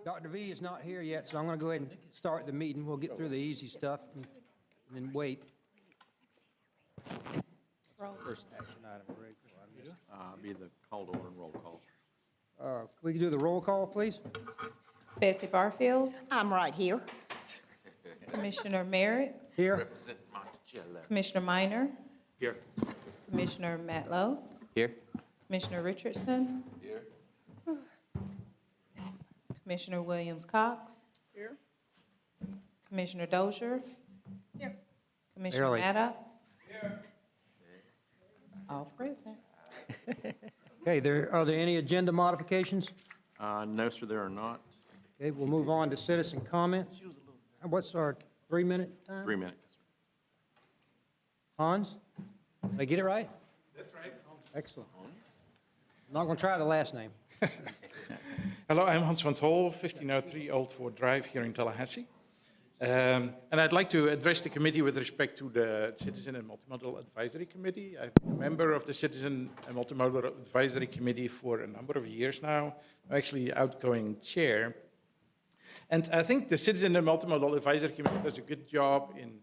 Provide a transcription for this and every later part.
Dr. V is not here yet, so I'm going to go ahead and start the meeting. We'll get through the easy stuff and then wait. First action item, Greg. Be the call to order and roll call. Can we do the roll call, please? Bessie Barfield, I'm right here. Commissioner Merritt, Here. Represent Monticello. Commissioner Minor, Here. Commissioner Matlow, Here. Commissioner Richardson, Here. Commissioner Williams-Cox, Here. Commissioner Dozier, Here. Commissioner Barely. Maddox. All present. Okay, are there any agenda modifications? No, sir, there are not. Okay, we'll move on to citizen comments. What's our 3-minute time? 3 minutes. Hans? Did I get it right? That's right. Excellent. I'm not going to try the last name. Hello, I'm Hans van Tol, 1503 Old Fort Drive here in Tallahassee. And I'd like to address the committee with respect to the Citizen and Multimodal Advisory Committee. I've been a member of the Citizen and Multimodal Advisory Committee for a number of years now. I'm actually outgoing chair. And I think the Citizen and Multimodal Advisory Committee does a good job in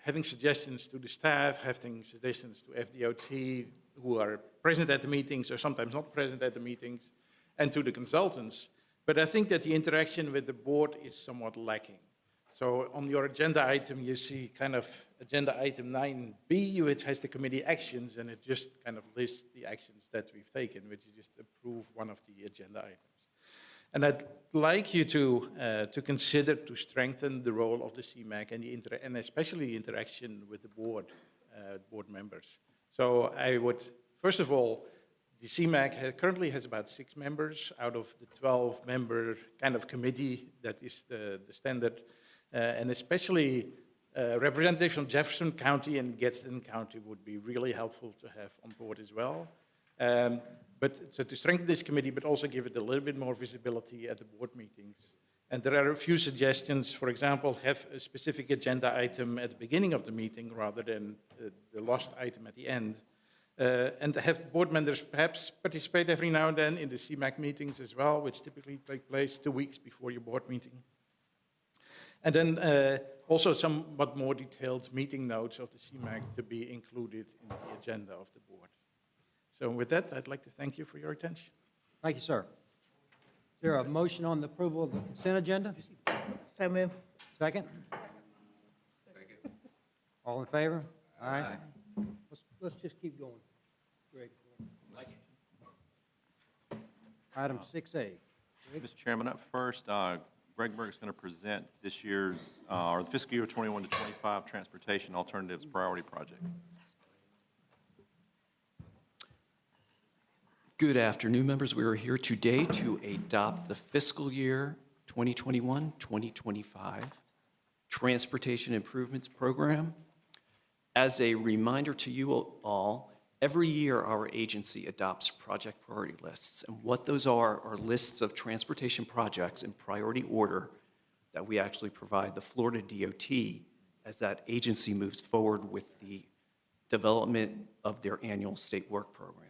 having suggestions to the staff, having suggestions to FDOT, who are present at the meetings or sometimes not present at the meetings, and to the consultants. But I think that the interaction with the board is somewhat lacking. So on your agenda item, you see kind of agenda item 9B, which has the committee actions, and it just kind of lists the actions that we've taken, which is just approve one of the agenda items. And I'd like you to consider to strengthen the role of the CMAC and especially the interaction with the board members. So I would, first of all, the CMAC currently has about 6 members out of the 12-member kind of committee that is the standard, and especially representatives from Jefferson County and Gadsden County would be really helpful to have on board as well. But so to strengthen this committee, but also give it a little bit more visibility at the board meetings. And there are a few suggestions. For example, have a specific agenda item at the beginning of the meeting rather than the last item at the end. And have board members perhaps participate every now and then in the CMAC meetings as well, which typically take place 2 weeks before your board meeting. And then also somewhat more detailed meeting notes of the CMAC to be included in the agenda of the board. So with that, I'd like to thank you for your attention. Thank you, sir. Is there a motion on the approval of the consent agenda? So move. Second? Second. All in favor? Aye. Let's just keep going. Greg. Item 6A. Mr. Chairman, up first, Greg Berg is going to present this year's, or the fiscal year 21 to 25 Transportation Alternatives Priority Project. Good afternoon, members. We are here today to adopt the fiscal year 2021-2025 Transportation Improvements Program. As a reminder to you all, every year our agency adopts project priority lists, and what those are lists of transportation projects in priority order that we actually provide the Florida DOT as that agency moves forward with the development of their annual state work program.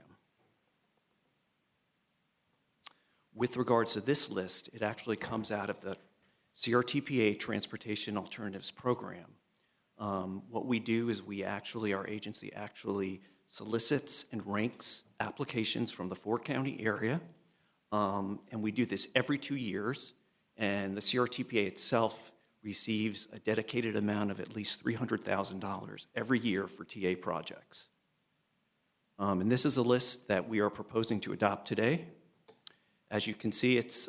With regards to this list, it actually comes out of the CRTPA Transportation Alternatives Program. What we do is our agency actually solicits and ranks applications from the four-county area, and we do this every 2 years, and the CRTPA itself receives a dedicated amount of at least $300,000 every year for TA projects. And this is a list that we are proposing to adopt today. As you can see, it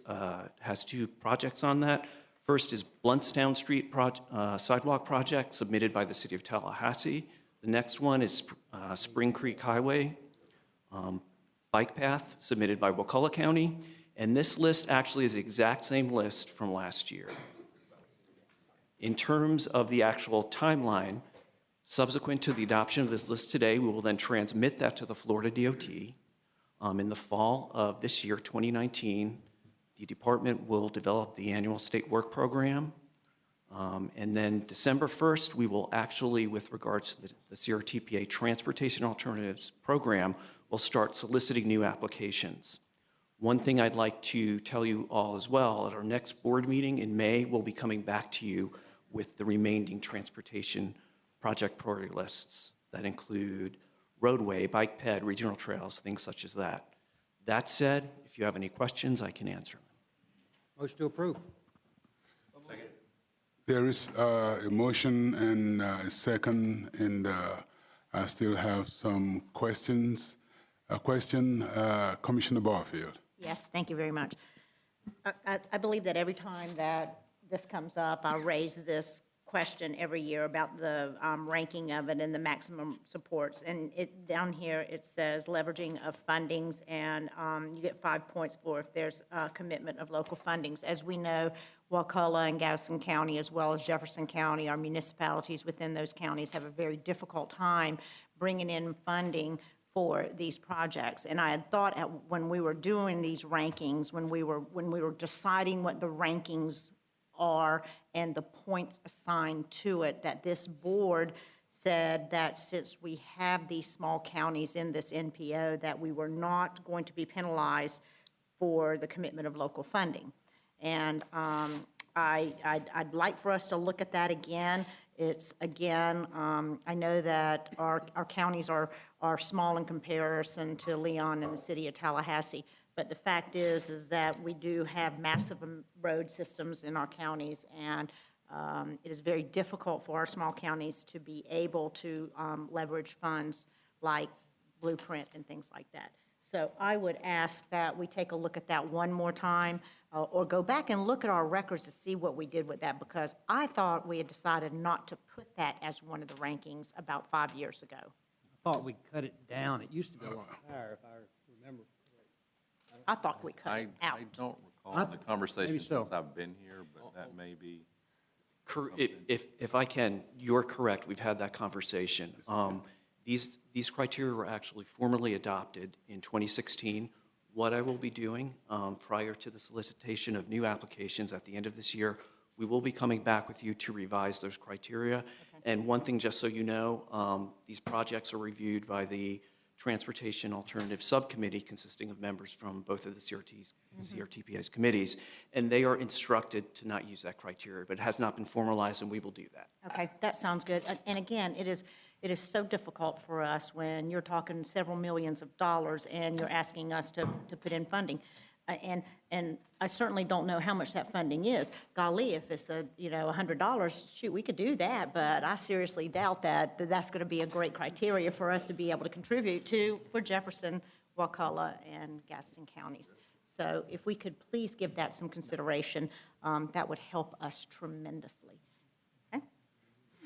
has 2 projects on that. First is Bluntstown Street sidewalk project submitted by the City of Tallahassee. The next one is Spring Creek Highway bike path submitted by Wakulla County. And this list actually is the exact same list from last year. In terms of the actual timeline, subsequent to the adoption of this list today, we will then transmit that to the Florida DOT. In the fall of this year, 2019, the department will develop the annual state work program. And then December 1st, we will actually, with regards to the CRTPA Transportation Alternatives Program, will start soliciting new applications. One thing I'd like to tell you all as well, at our next board meeting in May, we'll be coming back to you with the remaining transportation project priority lists that include roadway, bike ped, regional trails, things such as that. That said, if you have any questions, I can answer them. Motion to approve. There is a motion and a second, and I still have some questions. A question, Commissioner Barfield. Yes, thank you very much. I believe that every time that this comes up, I raise this question every year about the ranking of it and the maximum supports. And down here, it says leveraging of fundings, and you get 5 points for if there's a commitment of local fundings. As we know, Wakulla and Gadsden County, as well as Jefferson County, our municipalities within those counties have a very difficult time bringing in funding for these projects. And I had thought when we were doing these rankings, when we were deciding what the rankings are and the points assigned to it, that this board said that since we have these small counties in this NPO, that we were not going to be penalized for the commitment of local funding. And I'd like for us to look at that again. It's, again, I know that our counties are small in comparison to Leon and the city of Tallahassee, but the fact is that we do have massive road systems in our counties, and it is very difficult for our small counties to be able to leverage funds like Blueprint and things like that. So I would ask that we take a look at that one more time, or go back and look at our records to see what we did with that, because I thought we had decided not to put that as one of the rankings about 5 years ago. I thought we cut it down. It used to be a lot higher, if I remember. I thought we cut it out. I don't recall the conversation maybe so. since I've been here, but that may be. If I can, you're correct, we've had that conversation. These criteria were actually formally adopted in 2016. What I will be doing prior to the solicitation of new applications at the end of this year, we will be coming back with you to revise those criteria. Okay. And one thing, just so you know, these projects are reviewed by the Transportation Alternative Subcommittee, consisting of members from both of the CRTPA's committees, and they are instructed to not use that criteria, but it has not been formalized, and we will do that. Okay, that sounds good. And again, it is so difficult for us when you're talking several millions of dollars and you're asking us to put in funding. And I certainly don't know how much that funding is. Golly, if it's $100, shoot, we could do that, but I seriously doubt that that's going to be a great criteria for us to be able to contribute to for Jefferson, Wakulla, and Gadsden counties. So if we could please give that some consideration, that would help us tremendously. Okay?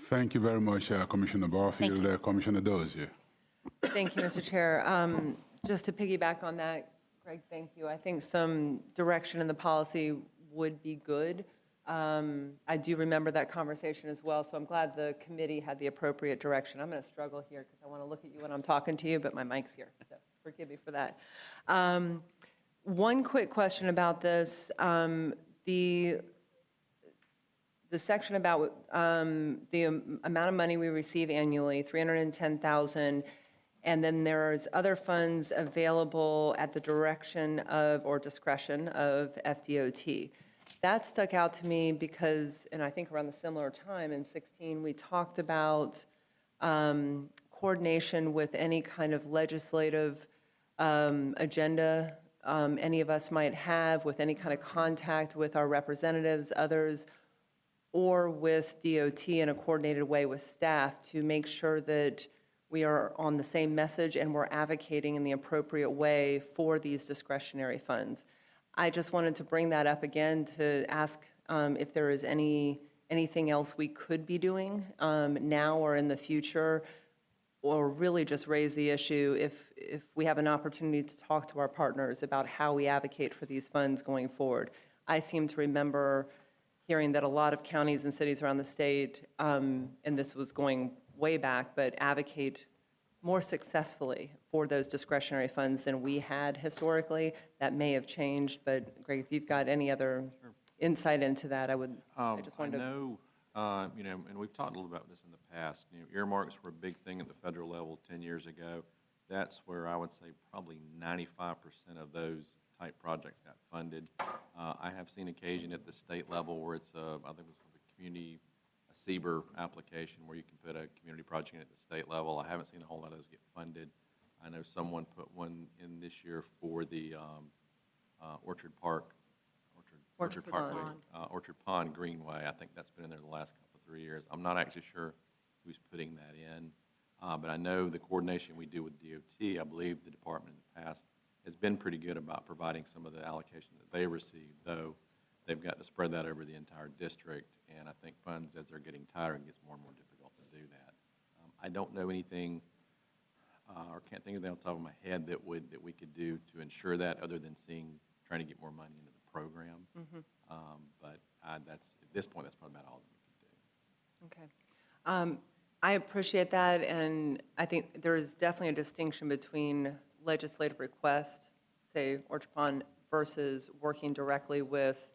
Thank you very much, Commissioner Barfield. Commissioner Dozier. Thank you, Mr. Chair. Just to piggyback on that, Greg, thank you. I think some direction in the policy would be good. I do remember that conversation as well, so I'm glad the committee had the appropriate direction. I'm going to struggle here because I want to look at you when I'm talking to you, but my mic's here, so forgive me for that. One quick question about this. The section about the amount of money we receive annually, $310,000, and then there's other funds available at the direction of or discretion of FDOT. That stuck out to me because, and I think around the similar time in 2016, we talked about coordination with any kind of legislative agenda any of us might have, with any kind of contact with our representatives, others, or with DOT in a coordinated way with staff to make sure that we are on the same message and we're advocating in the appropriate way for these discretionary funds. I just wanted to bring that up again to ask if there is anything else we could be doing now or in the future, or really just raise the issue if we have an opportunity to talk to our partners about how we advocate for these funds going forward. I seem to remember hearing that a lot of counties and cities around the state, and this was going way back, but advocate more successfully for those discretionary funds than we had historically. That may have changed, but Greg, if you've got any other insight into that, I just wanted to. I know, and we've talked a little about this in the past. Earmarks were a big thing at the federal level 10 years ago. That's where I would say probably 95% of those type projects got funded. I have seen occasion at the state level where it's, I think it was a community, a CBER application where you can put a community project in at the state level. I haven't seen a whole lot of those get funded. I know someone put one in this year for the Orchard Park, Orchard Pond. Orchard Pond Greenway. I think that's been in there the last couple, 3 years. I'm not actually sure who's putting that in, but I know the coordination we do with DOT, I believe the department in the past has been pretty good about providing some of the allocation that they receive, though they've got to spread that over the entire district, and I think funds, as they're getting tighter, it gets more and more difficult to do that. I don't know anything, or can't think of anything on top of my head that we could do to ensure that, other than trying to get more money into the program. But that's, at this point, that's probably about all that we could do. Okay. I appreciate that, and I think there is definitely a distinction between legislative request, say Orchard Pond, versus working directly with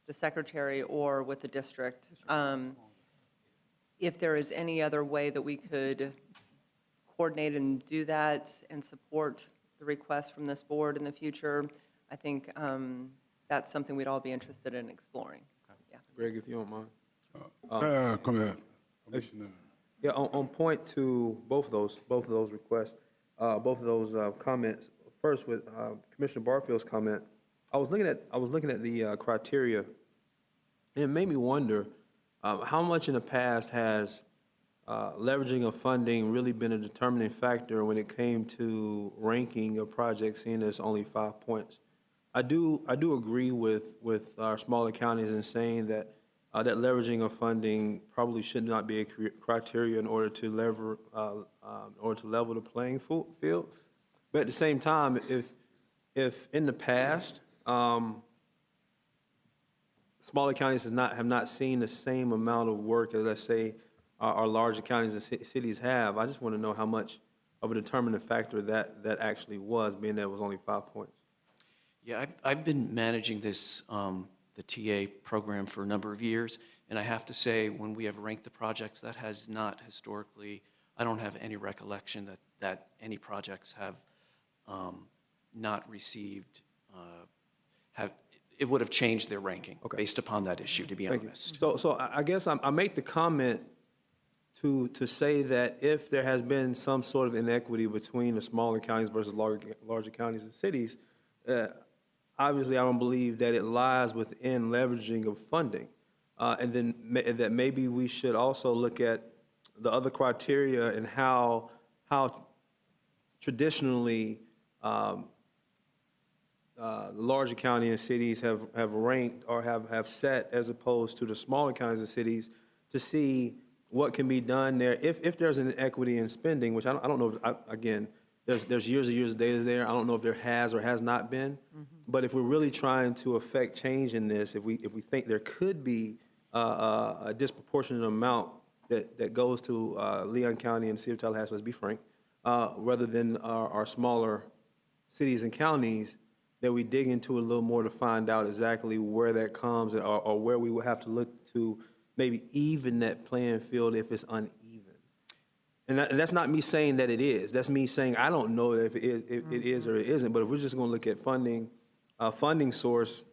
the secretary or with the district. If there is any other way that we could coordinate and do that and support the request from this board in the future, I think that's something we'd all be interested in exploring. Yeah. Greg, if you don't mind. Come here, Commissioner. Yeah, on point to both of those requests, both of those comments. First, with Commissioner Barfield's comment, I was looking at the criteria, and it made me wonder how much in the past has leveraging of funding really been a determining factor when it came to ranking a project, seeing as only 5 points. I do agree with our smaller counties in saying that that leveraging of funding probably should not be a criteria in order to level the playing field. But at the same time, if in the past smaller counties have not seen the same amount of work as, let's say, our larger counties and cities have, I just want to know how much of a determining factor that actually was, being that it was only 5 points. Yeah, I've been managing this, the TA program for a number of years, and I have to say, when we have ranked the projects, that has not historically, I don't have any recollection that any projects have not received, it would have changed their ranking based upon that issue, to be honest. So I guess I make the comment to say that if there has been some sort of inequity between the smaller counties versus larger counties and cities, obviously I don't believe that it lies within leveraging of funding. And then that maybe we should also look at the other criteria and how traditionally larger county and cities have ranked or have set as opposed to the smaller counties and cities, to see what can be done there. If there's an equity in spending, which I don't know, again, there's years and years of data there. I don't know if there has or has not been. But if we're really trying to affect change in this, if we think there could be a disproportionate amount that goes to Leon County and the city of Tallahassee, let's be frank, rather than our smaller cities and counties, that we dig into a little more to find out exactly where that comes, or where we would have to look to maybe even that playing field if it's uneven. And that's not me saying that it is. That's me saying I don't know if it is or it isn't. But if we're just going to look at funding source,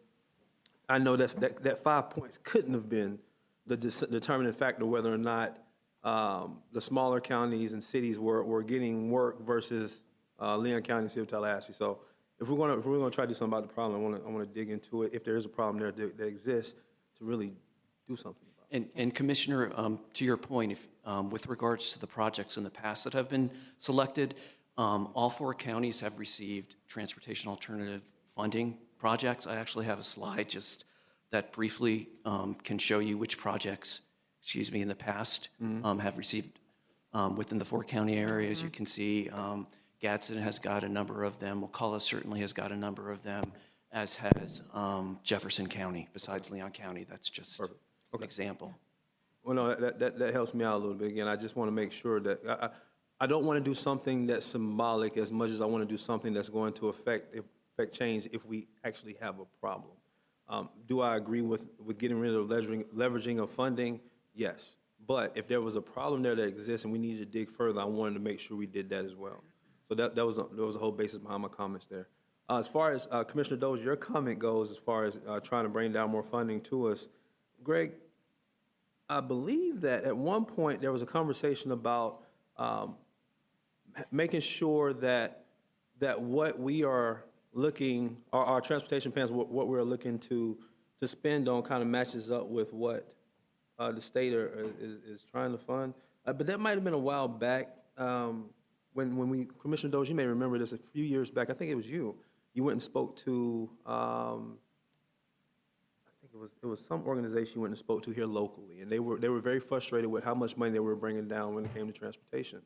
I know that 5 points couldn't have been the determining factor whether or not the smaller counties and cities were getting work versus Leon County and City of Tallahassee. So if we're going to try to do something about the problem, I want to dig into it. If there is a problem there that exists, to really do something about it. And Commissioner, to your point, with regards to the projects in the past that have been selected, all 4 counties have received transportation alternative funding projects. I actually have a slide just that briefly can show you which projects, in the past have received within the 4 county areas. You can see Gadsden has got a number of them. Wakulla certainly has got a number of them, as has Jefferson County, besides Leon County. That's just an example. Well, no, that helps me out a little bit. Again, I just want to make sure that I don't want to do something that's symbolic as much as I want to do something that's going to affect change if we actually have a problem. Do I agree with getting rid of leveraging of funding? Yes. But if there was a problem there that exists and we needed to dig further, I wanted to make sure we did that as well. So that was the whole basis behind my comments there. As far as Commissioner Dozier, your comment goes as far as trying to bring down more funding to us, Greg, I believe that at one point there was a conversation about making sure that what we are looking, our transportation plans, what we're looking to spend on kind of matches up with what the state is trying to fund. But that might have been a while back when we, Commissioner Dozier, you may remember this a few years back. I think it was you. You went and spoke to, I think it was some organization you went and spoke to here locally, and they were very frustrated with how much money they were bringing down when it came to transportation,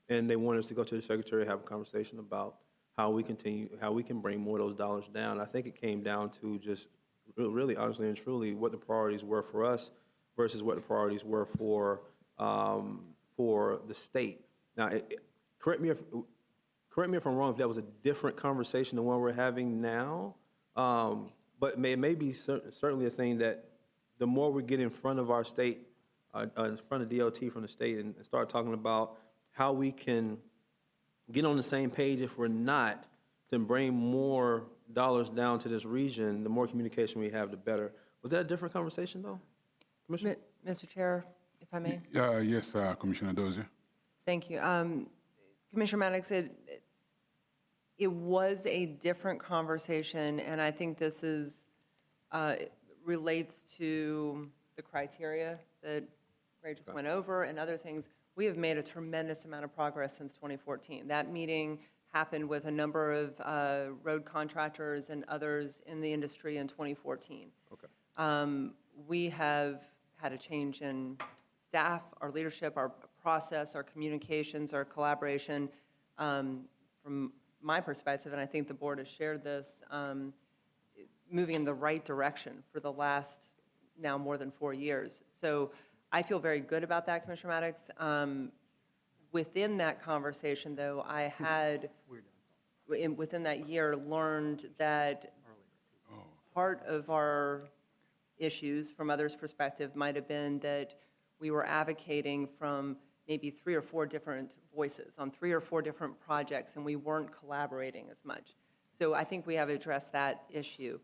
and they wanted us to go to the secretary and have a conversation about how we can bring more of those dollars down. I think it came down to just really honestly and truly what the priorities were for us versus what the priorities were for the state. Now, correct me if I'm wrong, if that was a different conversation than one we're having now, but it may be certainly a thing that the more we get in front of our state, in front of DOT from the state and start talking about how we can get on the same page, if we're not, to bring more dollars down to this region, the more communication we have, the better. Was that a different conversation, though, Commissioner? Mr. Chair, if I may. Yes, Commissioner Dozier. Thank you. Commissioner Maddox, it was a different conversation, and I think this relates to the criteria that Ray just went over and other things. We have made a tremendous amount of progress since 2014. That meeting happened with a number of road contractors and others in the industry in 2014. Okay. We have had a change in staff, our leadership, our process, our communications, our collaboration. From my perspective, and I think the board has shared this, moving in the right direction for the last now more than 4 years. So I feel very good about that, Commissioner Maddox. Within that conversation, though, I had, within that year, learned that part of our issues from others' perspective might have been that we were advocating from maybe 3 or 4 different voices on 3 or 4 different projects, and we weren't collaborating as much. So I think we have addressed that issue.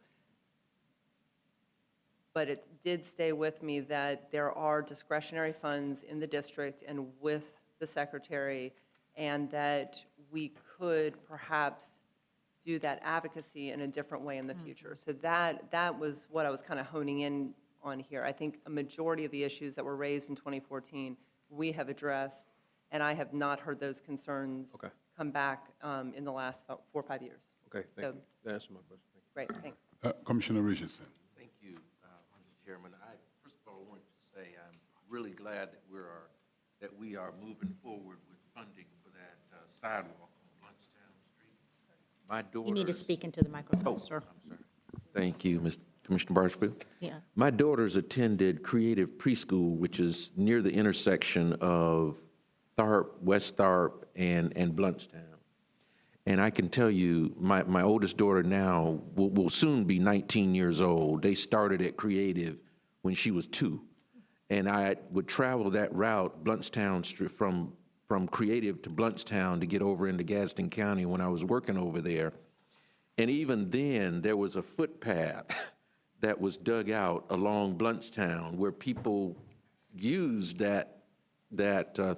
But it did stay with me that there are discretionary funds in the district and with the secretary, and that we could perhaps do that advocacy in a different way in the future. So that was what I was kind of honing in on here. I think a majority of the issues that were raised in 2014 we have addressed, and I have not heard those concerns come back in the last 4 or 5 years. Okay, thank you. That answers my question. Great, thanks. Commissioner Richardson. Thank you, Mr. Chairman. First of all, I wanted to say I'm really glad that we are moving forward with funding for that sidewalk on Bluntstown Street. My daughter. You need to speak into the microphone, sir. I'm sorry. Thank you, Commissioner Barshfield. Yeah. My daughters attended Creative Preschool, which is near the intersection of Tharp, West Tharp, and Bluntstown. And I can tell you, my oldest daughter now will soon be 19 years old. They started at Creative when she was 2. And I would travel that route, Bluntstown, from Creative to Bluntstown to get over into Gadsden County when I was working over there. And even then, there was a footpath that was dug out along Bluntstown where people used that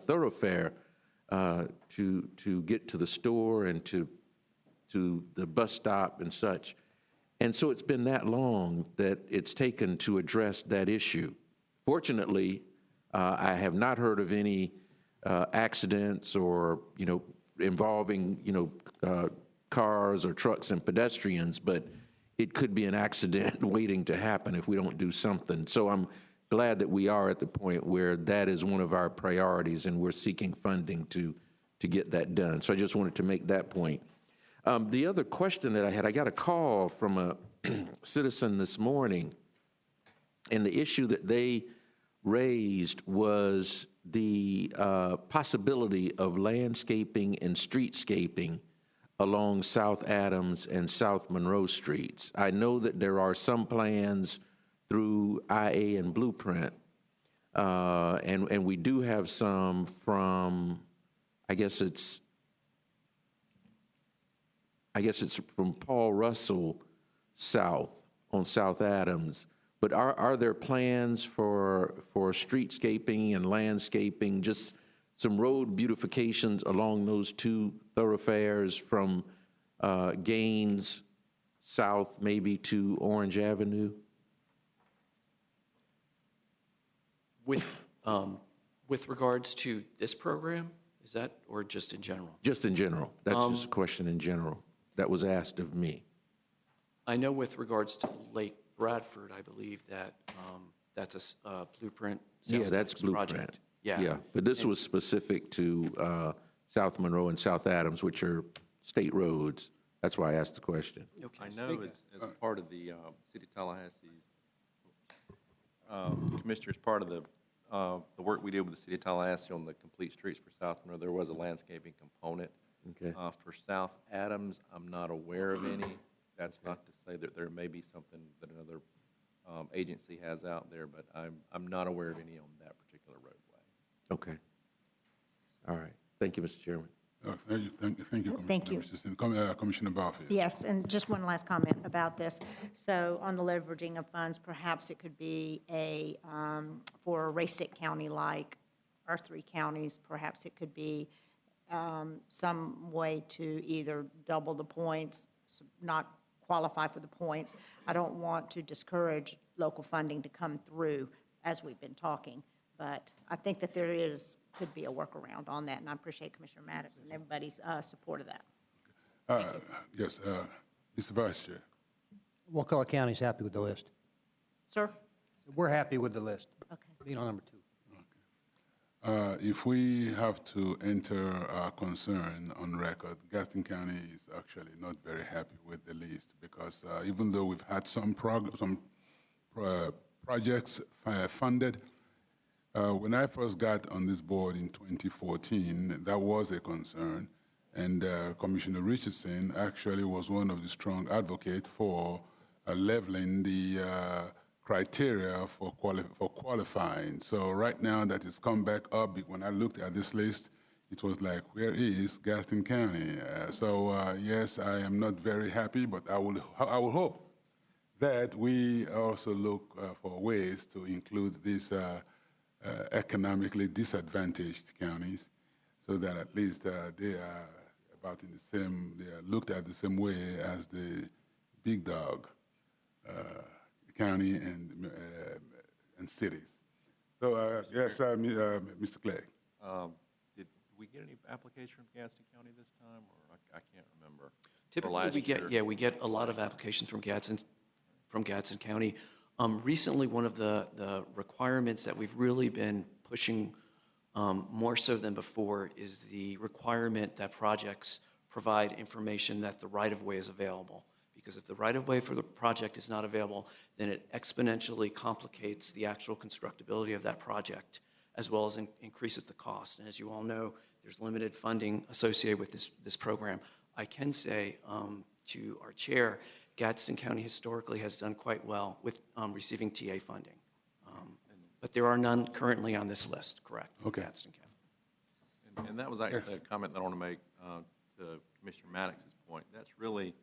thoroughfare to get to the store and to the bus stop and such. And so it's been that long that it's taken to address that issue. Fortunately, I have not heard of any accidents or, involving, cars or trucks and pedestrians, but it could be an accident waiting to happen if we don't do something. So I'm glad that we are at the point where that is one of our priorities and we're seeking funding to get that done. So I just wanted to make that point. The other question that I got a call from a citizen this morning, and the issue that they raised was the possibility of landscaping and streetscaping along South Adams and South Monroe Streets. I know that there are some plans through IA and Blueprint, and we do have some from, I guess it's I guess it's from Paul Russell south on South Adams. But are there plans for streetscaping and landscaping, just some road beautifications along those two thoroughfares from Gaines south maybe to Orange Avenue? With regards to this program, is that, or just in general? Just in general. That's just a question in general that was asked of me. I know with regards to Lake Bradford, I believe that that's a blueprint Yeah, sales that's tax blueprint. project. Yeah. Yeah, but this was specific to South Monroe and South Adams, which are state roads. That's why I asked the question. Okay. I know as part of the City of Tallahassee's, Commissioners, part of the work we did with the City of Tallahassee on the complete streets for South Monroe, there was a landscaping component. Okay. For South Adams, I'm not aware of any. That's not to say that there may be something that another agency has out there, but I'm not aware of any on that particular roadway. Okay. All right. Thank you, Mr. Chairman. Thank you, Commissioner Thank you. Richardson. Commissioner Barfield. Yes, and just one last comment about this. So on the leveraging of funds, perhaps it could be for a RACIC county like our three counties, perhaps it could be some way to either double the points, not qualify for the points. I don't want to discourage local funding to come through, as we've been talking, but I think that could be a workaround on that, and I appreciate Commissioner Maddox and everybody's support of that. Yes, Mr. Vice Chair. Wakulla County's happy with the list. Sir? We're happy with the list, Okay. being on number 2. If we have to enter our concern on record, Gaston County is actually not very happy with the list because even though we've had some projects funded, when I first got on this board in 2014, that was a concern, and Commissioner Richardson actually was one of the strong advocates for leveling the criteria for qualifying. So right now that it's come back up, when I looked at this list, it was like, where is Gaston County? Yes, I am not very happy, but I will hope that we also look for ways to include these economically disadvantaged counties, so that at least they are about in the same, they are looked at the same way as the big dog county and cities. So yes, Mr. Clegg. Did we get any application from Gadsden County this time, or I can't remember? Typically, we get a lot of applications from Gadsden County. Recently, one of the requirements that we've really been pushing more so than before is the requirement that projects provide information that the right-of-way is available. Because if the right-of-way for the project is not available, then it exponentially complicates the actual constructability of that project, as well as increases the cost. And as you all know, there's limited funding associated with this program. I can say to our chair, Gadsden County historically has done quite well with receiving TA funding. But there are none currently on this list, correct? Okay. Gadsden County. And that was actually a comment that I want to make to Commissioner Maddox's point. That's really,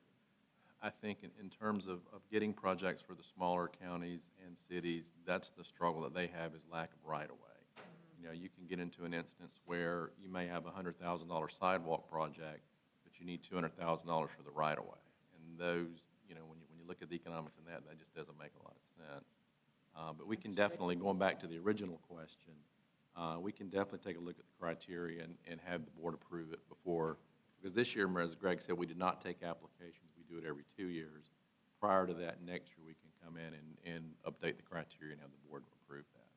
I think, in terms of getting projects for the smaller counties and cities, that's the struggle that they have, is lack of right-of-way. You know, you can get into an instance where you may have a $100,000 sidewalk project, but you need $200,000 for the right-of-way. And those, you know, when you look at the economics in that just doesn't make a lot of sense. But we can definitely, going back to the original question, we can definitely take a look at the criteria and have the board approve it before, because this year, as Greg said, we did not take applications. We do it every 2 years. Prior to that, next year, we can come in and update the criteria and have the board approve that.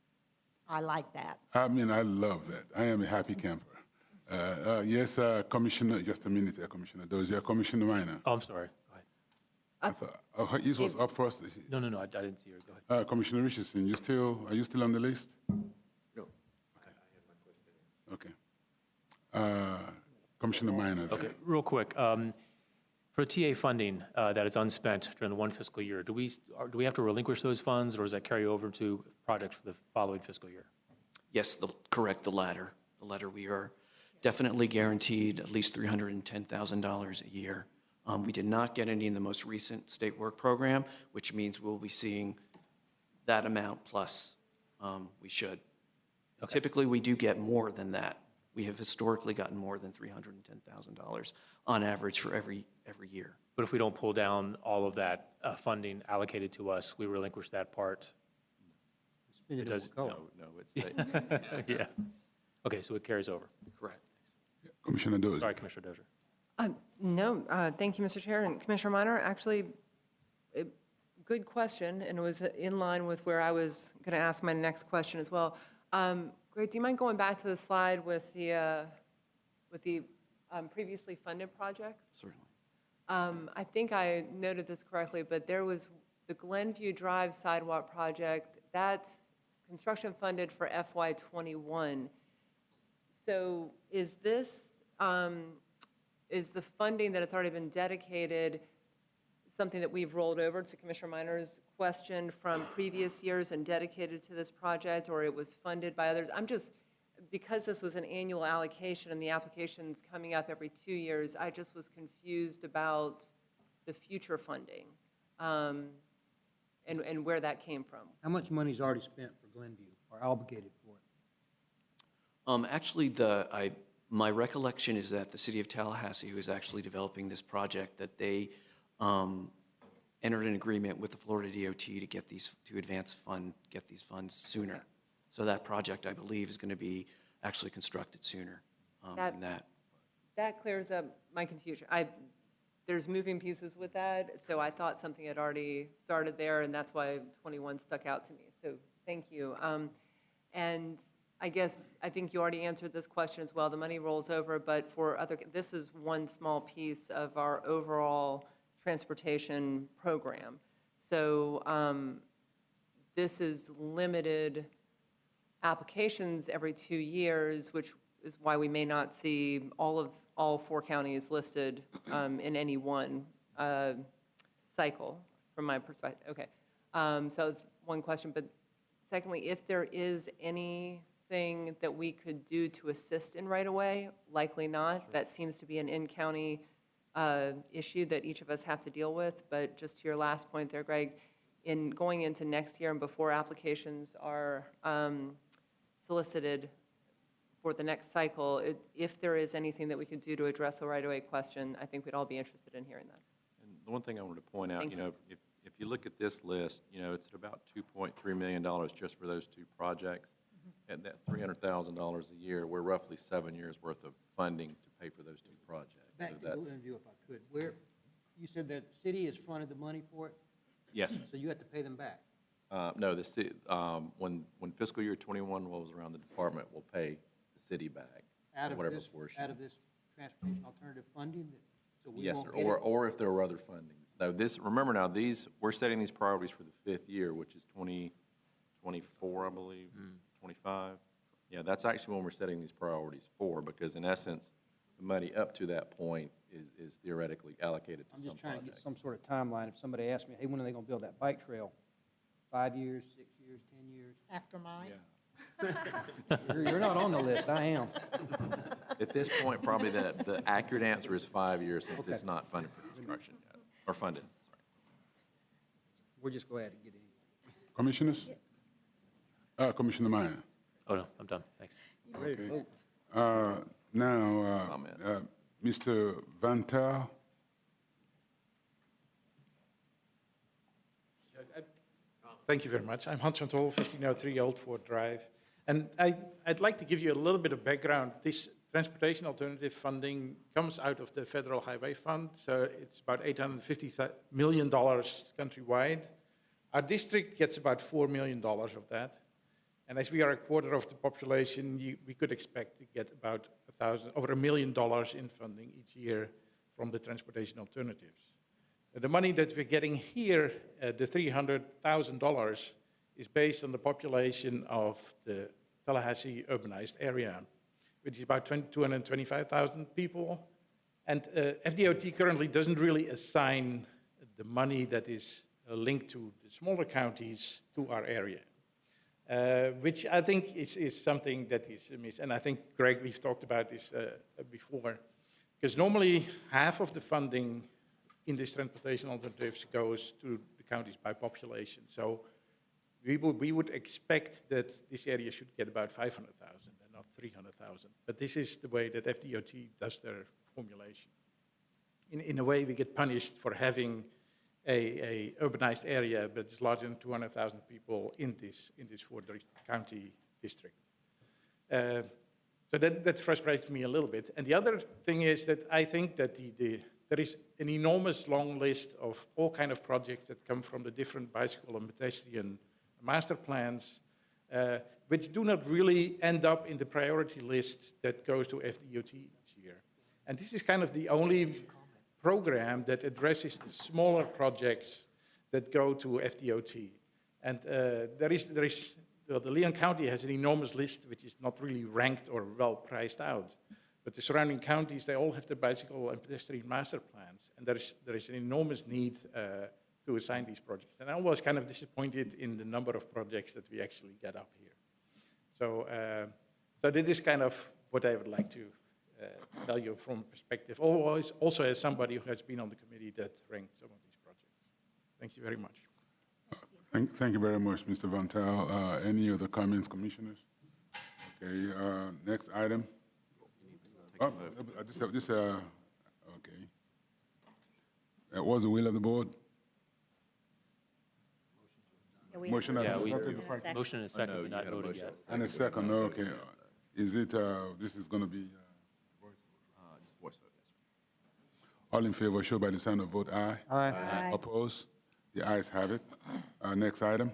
I like that. I mean, I love that. I am a happy camper. Yes, Commissioner, just a minute, Commissioner Dozier. Commissioner Minor. Oh, I'm sorry. Go ahead. I thought his was up first. No, I didn't see her. Go ahead. Commissioner Richardson, are you still on the list? No. Okay. Commissioner Minor. Okay, real quick. For TA funding that is unspent during the one fiscal year, do we have to relinquish those funds, or does that carry over to projects for the following fiscal year? Yes, correct, the latter. The latter, we are definitely guaranteed at least $310,000 a year We did not get any in the most recent state work program, which means we'll be seeing that amount plus we should. Typically, we do get more than that. We have historically gotten more than $310,000 on average for every year. But if we don't pull down all of that funding allocated to us, we relinquish that part? Spend it does- on No, color. no, it's, Yeah. Okay, so it carries over. Correct. Commissioner Dozier. Sorry, Commissioner Dozier. No, thank you, Mr. Chair. And Commissioner Minor, actually, good question, and it was in line with where I was going to ask my next question as well. Greg, do you mind going back to the slide with the previously funded projects? Certainly. I think I noted this correctly, but there was the Glenview Drive sidewalk project, that's construction funded for FY '21. So is this, is the funding that it's already been dedicated something that we've rolled over to Commissioner Minor's question from previous years and dedicated to this project, or it was funded by others? I'm just, because this was an annual allocation and the application's coming up every 2 years, I just was confused about the future funding and where that came from. How much money's already spent for Glenview or obligated for it? Actually, my recollection is that the city of Tallahassee, who is actually developing this project, that they entered an agreement with the Florida DOT to get these, to get these funds sooner. So that project, I believe, is going to be actually constructed sooner than that. That clears up my confusion. There's moving pieces with that, so I thought something had already started there, and that's why 21 stuck out to me. So thank you. And I think you already answered this question as well. The money rolls over, but for other, this is one small piece of our overall transportation program. So this is limited applications every 2 years, which is why we may not see all 4 counties listed in any one cycle, from my perspective. Okay, so that was one question. But secondly, if there is anything that we could do to assist in right-of-way, likely not. Sure. That seems to be an in-county issue that each of us have to deal with. But just to your last point there, Greg, in going into next year and before applications are solicited for the next cycle, if there is anything that we could do to address the right-of-way question, I think we'd all be interested in hearing that. and the one thing I wanted to point out, Thank you know, if you look at this list, you know, it's at about $2.3 million just for those 2 projects. At that $300,000 a year, we're roughly 7 years' worth of funding to pay for those 2 projects. Back So to that's, Glenview, if I could. Where, you said that the city has fronted the money for it, yes, so you have to pay them back. no, when fiscal year '21 rolls around, the department will pay the city back Out of whatever this, portion. out of this transportation alternative funding, so we Yes, won't sir, get it? or if there were other fundings. Now, remember now, we're setting these priorities for the 5th year, which is 2024, I believe, 25. Yeah, that's actually when we're setting these priorities for, because in essence, the money up to that point is theoretically allocated to I'm some just trying to get projects. some sort of timeline. If somebody asks me, hey, when are they gonna build that bike trail? 5 years, 6 years, 10 years? After mine? Yeah. You're not on the list, I am. At this point, probably the accurate answer is 5 years, since Okay. it's not funded for construction yet, or funded, sorry. We're just glad to get in. Commissioners? Commissioner Minor. Oh, no, I'm done. Thanks. Ready to vote. Now, Comment. Mr. Van Tel. Thank you very much. I'm Hans van Tol, 1503 Old Fort Drive. And I'd like to give you a little bit of background. This transportation alternative funding comes out of the Federal Highway Fund, so it's about $850 million countrywide. Our district gets about $4 million of that. And as we are a quarter of the population, we could expect to get about over $1 million in funding each year from the transportation alternatives. The money that we're getting here, the $300,000, is based on the population of the Tallahassee urbanized area, which is about 225,000 people. And FDOT currently doesn't really assign the money that is linked to the smaller counties to our area, which I think is something that is amiss. And I think, Greg, we've talked about this before, because normally half of the funding in these transportation alternatives goes to the counties by population. So we would expect that this area should get about 500,000 and not 300,000. But this is the way that FDOT does their formulation. In a way, we get punished for having a urbanized area, but it's larger than 200,000 people in this four-county district. So that frustrates me a little bit. And the other thing is that I think that there is an enormous long list of all kind of projects that come from the different bicycle and pedestrian master plans, which do not really end up in the priority list that goes to FDOT each year. And this is kind of the only program that addresses the smaller projects that go to FDOT. And the Leon County has an enormous list which is not really ranked or well priced out. But the surrounding counties, they all have the bicycle and pedestrian master plans. And there is an enormous need to assign these projects. And I was kind of disappointed in the number of projects that we actually get up here. So this is kind of what I would like to tell you from perspective, always also as somebody who has been on the committee that ranked some of these projects. Thank you very much. Thank you very much, Mr. Van Tel. Any other comments, commissioners? Okay, next item. Oh, I just have this, okay. What was the will of the board? Motion. Yeah, Second. motion and a second, but not voted yet. And a second, okay. Is it, this is going to be Just voice vote, yes. all in favor, show by the sign of vote aye. Aye. Opposed? The ayes have it. Next item.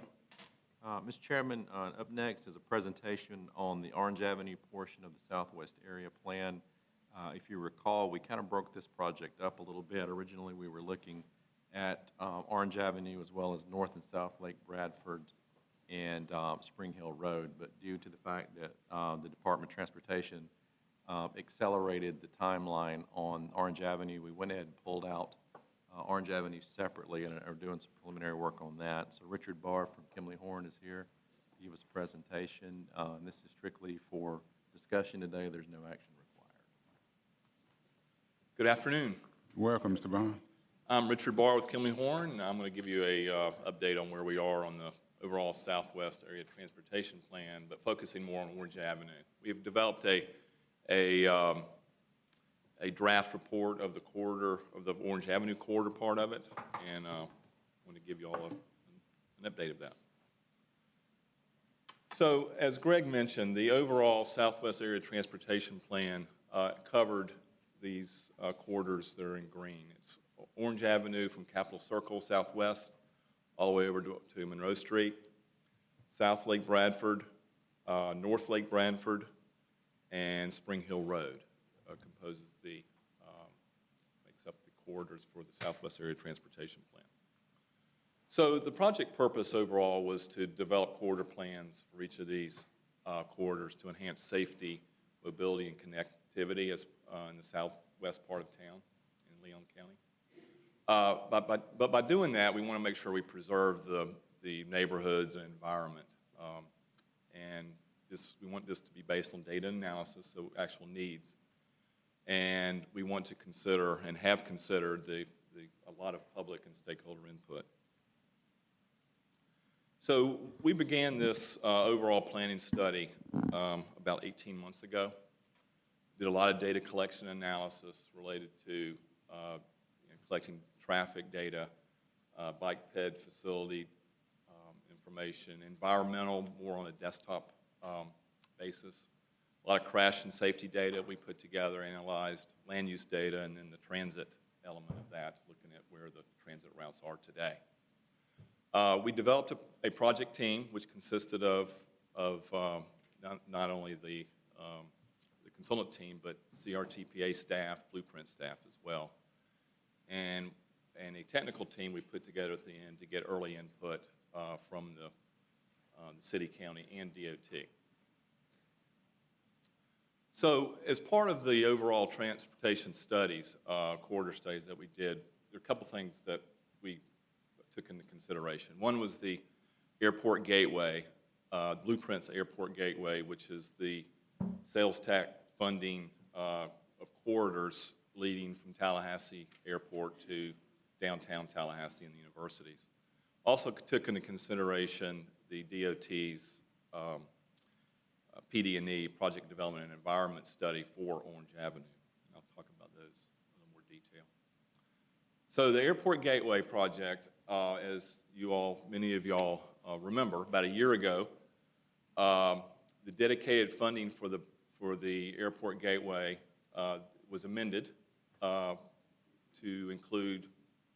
Mr. Chairman, up next is a presentation on the Orange Avenue portion of the Southwest Area Plan. If you recall, we kind of broke this project up a little bit. Originally, we were looking at Orange Avenue as well as North and South Lake Bradford and Spring Hill Road, but due to the fact that the Department of Transportation accelerated the timeline on Orange Avenue, we went ahead and pulled out Orange Avenue separately and are doing some preliminary work on that. So Richard Barr from Kimley Horn is here to give us a presentation. And this is strictly for discussion today. There's no action required. Good afternoon. Welcome, Mr. Bond. I'm Richard Barr with Kimley Horn, and I'm going to give you a update on where we are on the overall Southwest Area Transportation Plan, but focusing more on Orange Avenue. We've developed a draft report of the corridor, of the Orange Avenue corridor part of it, and I want to give you all an update of that. So, as Greg mentioned, the overall Southwest Area Transportation Plan covered these corridors that are in green. It's Orange Avenue from Capitol Circle southwest all the way over to Monroe Street, South Lake Bradford, North Lake Bradford, and Spring Hill Road composes makes up the corridors for the Southwest Area Transportation Plan. So the project purpose overall was to develop corridor plans for each of these corridors to enhance safety, mobility, and connectivity in the southwest part of town in Leon County. But by doing that, we want to make sure we preserve the neighborhoods and environment. And we want this to be based on data analysis, so actual needs. And we want to consider and have considered a lot of public and stakeholder input. So we began this overall planning study about 18 months ago. Did a lot of data collection analysis related to collecting traffic data, bike ped facility information, environmental, more on a desktop basis. A lot of crash and safety data we put together, analyzed land use data, and then the transit element of that, looking at where the transit routes are today. We developed a project team which consisted of not only the consultant team, but CRTPA staff, blueprint staff as well. And a technical team we put together at the end to get early input from the city, county, and DOT. So as part of the overall transportation studies, corridor studies that we did, there are a couple things that we took into consideration. One was the airport gateway, Blueprints Airport Gateway, which is the sales tax funding of corridors leading from Tallahassee Airport to downtown Tallahassee and the universities. Also took into consideration the DOT's PD&E, Project Development and Environment Study for Orange Avenue. And I'll talk about those in a little more detail. So the Airport Gateway project, as many of y'all remember, about a year ago, the dedicated funding for the Airport Gateway was amended to include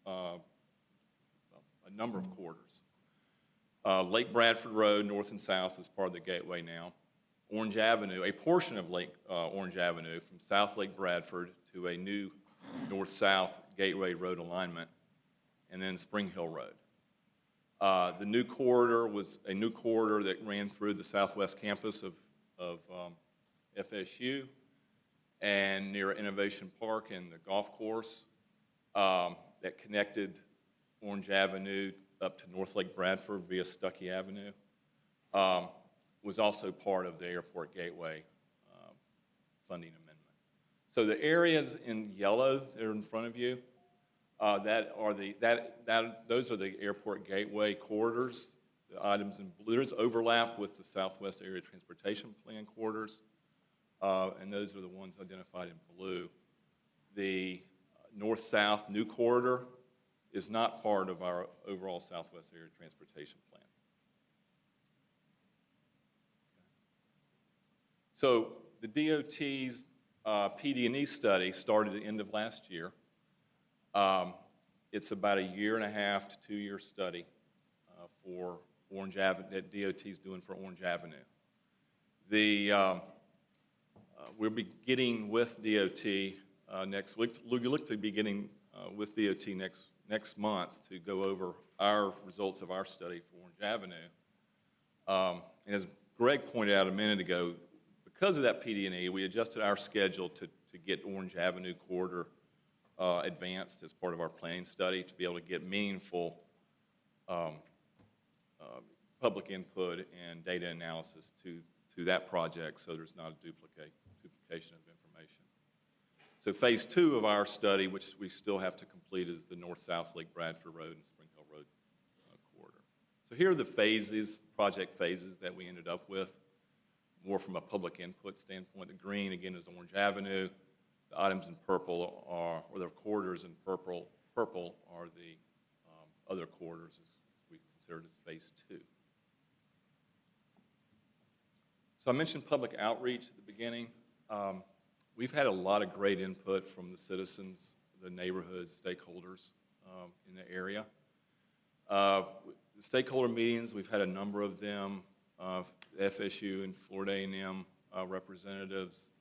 a number of corridors. Lake Bradford Road, north and south, is part of the gateway now. Orange Avenue, a portion of Orange Avenue from South Lake Bradford to a new north-south gateway road alignment, and then Spring Hill Road. The new corridor was a new corridor that ran through the southwest campus of FSU and near Innovation Park and the golf course that connected Orange Avenue up to North Lake Bradford via Stuckey Avenue, was also part of the Airport Gateway funding amendment. So the areas in yellow that are in front of you, those are the Airport Gateway corridors. The items in blue, there's overlap with the Southwest Area Transportation Plan corridors, and those are the ones identified in blue. The north-south new corridor is not part of our overall Southwest Area Transportation Plan. So the DOT's PD&E study started at the end of last year. It's about a 1.5 to 2 year study for Orange Avenue that DOT is doing for Orange Avenue. We'll be getting with DOT next week. We look to be getting with DOT next month to go over our results of our study for Orange Avenue. And as Greg pointed out a minute ago, because of that PD&E, we adjusted our schedule to get Orange Avenue corridor advanced as part of our planning study to be able to get meaningful public input and data analysis to that project so there's not a duplication of information. So phase 2 of our study, which we still have to complete, is the north-south Lake Bradford Road and Spring Hill Road corridor. So here are the phases, project phases that we ended up with, more from a public input standpoint. The green, again, is Orange Avenue. The items in purple or the corridors in purple are the other corridors as we consider it as phase 2. So I mentioned public outreach at the beginning. We've had a lot of great input from the citizens, the neighborhoods, stakeholders in the area. The stakeholder meetings, we've had a number of them, FSU and Florida A&M representatives,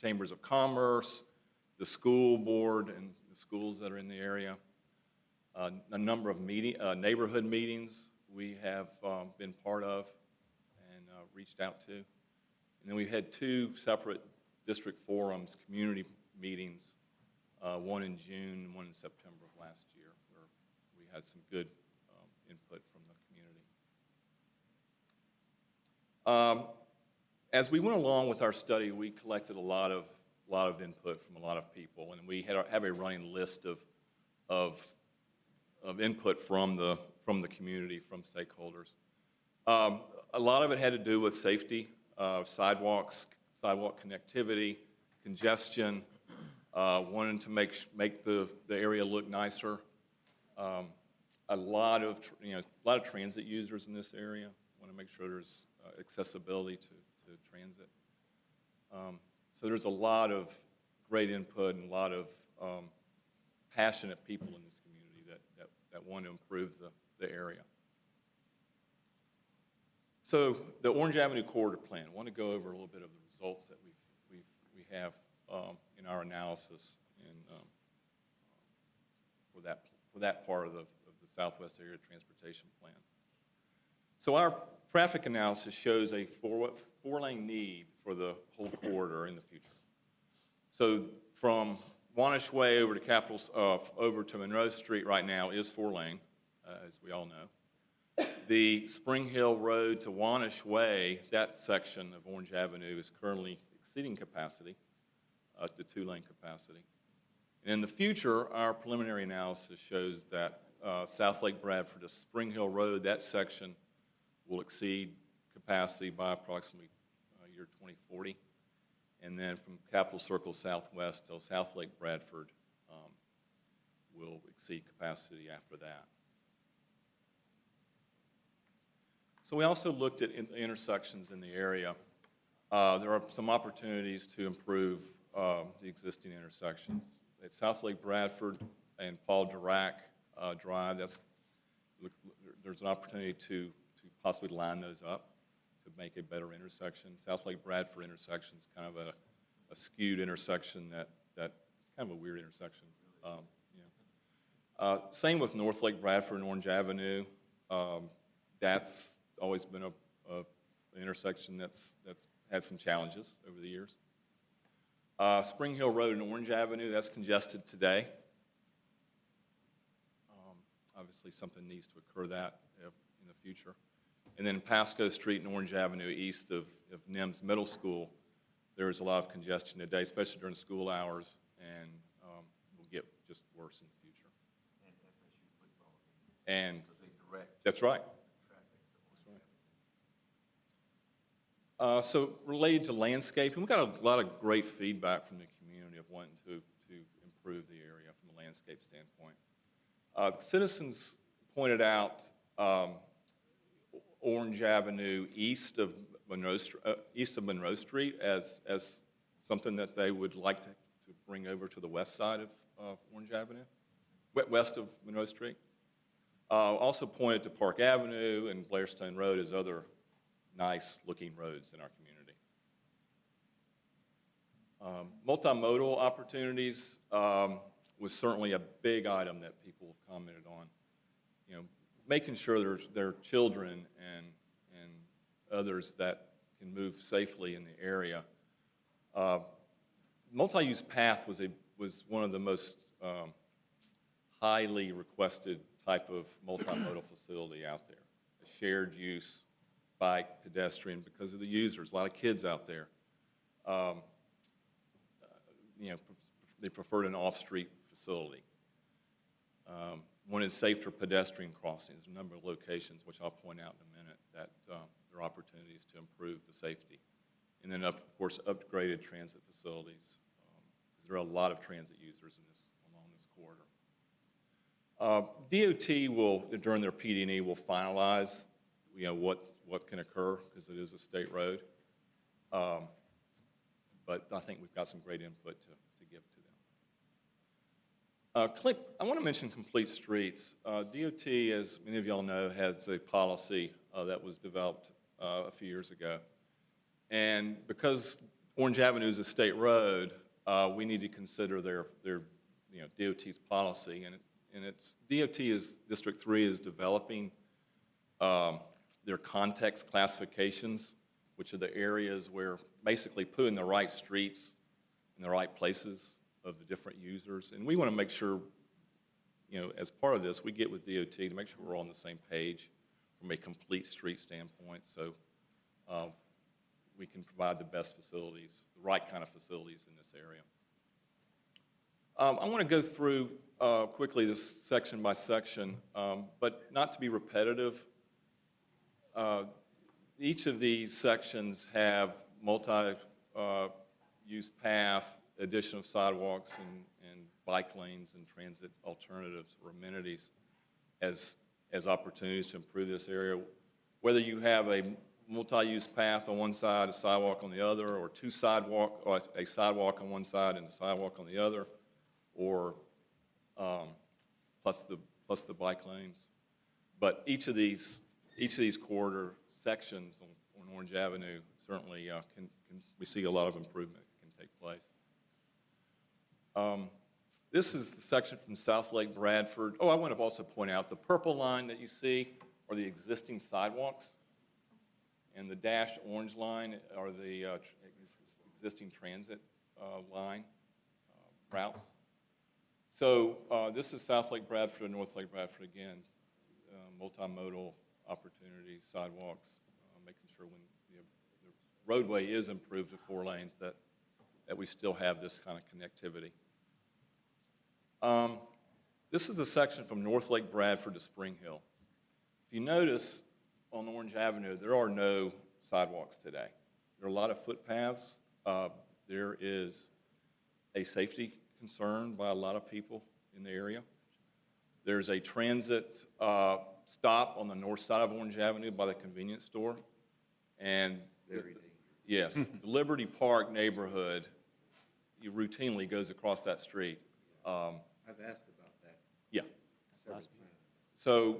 chambers of commerce, the school board and the schools that are in the area. A number of neighborhood meetings we have been part of and reached out to. And then we had 2 separate district forums, community meetings, one in June and one in September of last year, where we had some good input from the community. As we went along with our study, we collected a lot of input from a lot of people, and we have a running list of input from the community, from stakeholders. A lot of it had to do with safety, sidewalks, sidewalk connectivity, congestion, wanting to make the area look nicer. A lot of transit users in this area. Want to make sure there's accessibility to transit. So there's a lot of great input and a lot of passionate people in this community that want to improve the area. So the Orange Avenue Corridor Plan, I want to go over a little bit of the results that we have in our analysis for that part of the Southwest Area Transportation Plan. So our traffic analysis shows a four-lane need for the whole corridor in the future. So from Wanish Way over to Monroe Street right now is 4-lane, as we all know. The Spring Hill Road to Wanish Way, that section of Orange Avenue, is currently exceeding capacity to 2-lane capacity. And in the future, our preliminary analysis shows that South Lake Bradford to Spring Hill Road, that section will exceed capacity by approximately year 2040. And then from Capitol Circle Southwest till South Lake Bradford will exceed capacity after that. So we also looked at intersections in the area. There are some opportunities to improve the existing intersections. At South Lake Bradford and Paul Dirac Drive, there's an opportunity to possibly line those up to make a better intersection. South Lake Bradford intersection is kind of a skewed intersection that's kind of a weird intersection. Same with North Lake Bradford and Orange Avenue. That's always been an intersection that's had some challenges over the years. Spring Hill Road and Orange Avenue, that's congested today. Obviously, something needs to occur that in the future. And then Pasco Street and Orange Avenue east of NIMS Middle School, there is a lot of congestion today, especially during school hours, and will get just worse in the future. And that's right. So related to landscaping, we got a lot of great feedback from the community of wanting to improve the area from a landscape standpoint. Citizens pointed out Orange Avenue east of Monroe Street as something that they would like to bring over to the west side of Orange Avenue, west of Monroe Street. Also pointed to Park Avenue and Blairstone Road as other nice-looking roads in our community. Multimodal opportunities was certainly a big item that people commented on. You know, making sure there are children and others that can move safely in the area. Multi-use path was one of the most highly requested type of multimodal facility out there. A shared use bike, pedestrian, because of the users. A lot of kids out there. They preferred an off-street facility. Wanted safer pedestrian crossings. A number of locations, which I'll point out in a minute, that there are opportunities to improve the safety. And then, of course, upgraded transit facilities, because there are a lot of transit users along this corridor. DOT will, during their PD&E, will finalize what can occur, because it is a state road. But I think we've got some great input to give to them. I want to mention Complete Streets. DOT, as many of y'all know, has a policy that was developed a few years ago. And because Orange Avenue is a state road, we need to consider their DOT's policy. And it's District 3 is developing their context classifications, which are the areas where basically putting the right streets in the right places of the different users. And we want to make sure, as part of this, we get with DOT to make sure we're all on the same page from a complete street standpoint, so we can provide the best facilities, the right kind of facilities in this area. I want to go through quickly this section by section, but not to be repetitive. Each of these sections have multi-use path, addition of sidewalks and bike lanes and transit alternatives or amenities as opportunities to improve this area. Whether you have a multi-use path on one side, a sidewalk on the other, or a sidewalk on one side and a sidewalk on the other, or plus the bike lanes. But each of these corridor sections on Orange Avenue certainly we see a lot of improvement can take place. This is the section from South Lake Bradford. Oh, I want to also point out the purple line that you see are the existing sidewalks, and the dashed orange line are the existing transit line routes. So this is South Lake Bradford and North Lake Bradford again, multimodal opportunities, sidewalks, making sure when the roadway is improved to 4 lanes that we still have this kind of connectivity. This is a section from North Lake Bradford to Spring Hill. If you notice on Orange Avenue, there are no sidewalks today. There are a lot of footpaths. There is a safety concern by a lot of people in the area. There's a transit stop on the north side of Orange Avenue by the convenience store. And yes, the Liberty Park neighborhood routinely goes across that street. I've asked about that. Yeah. So,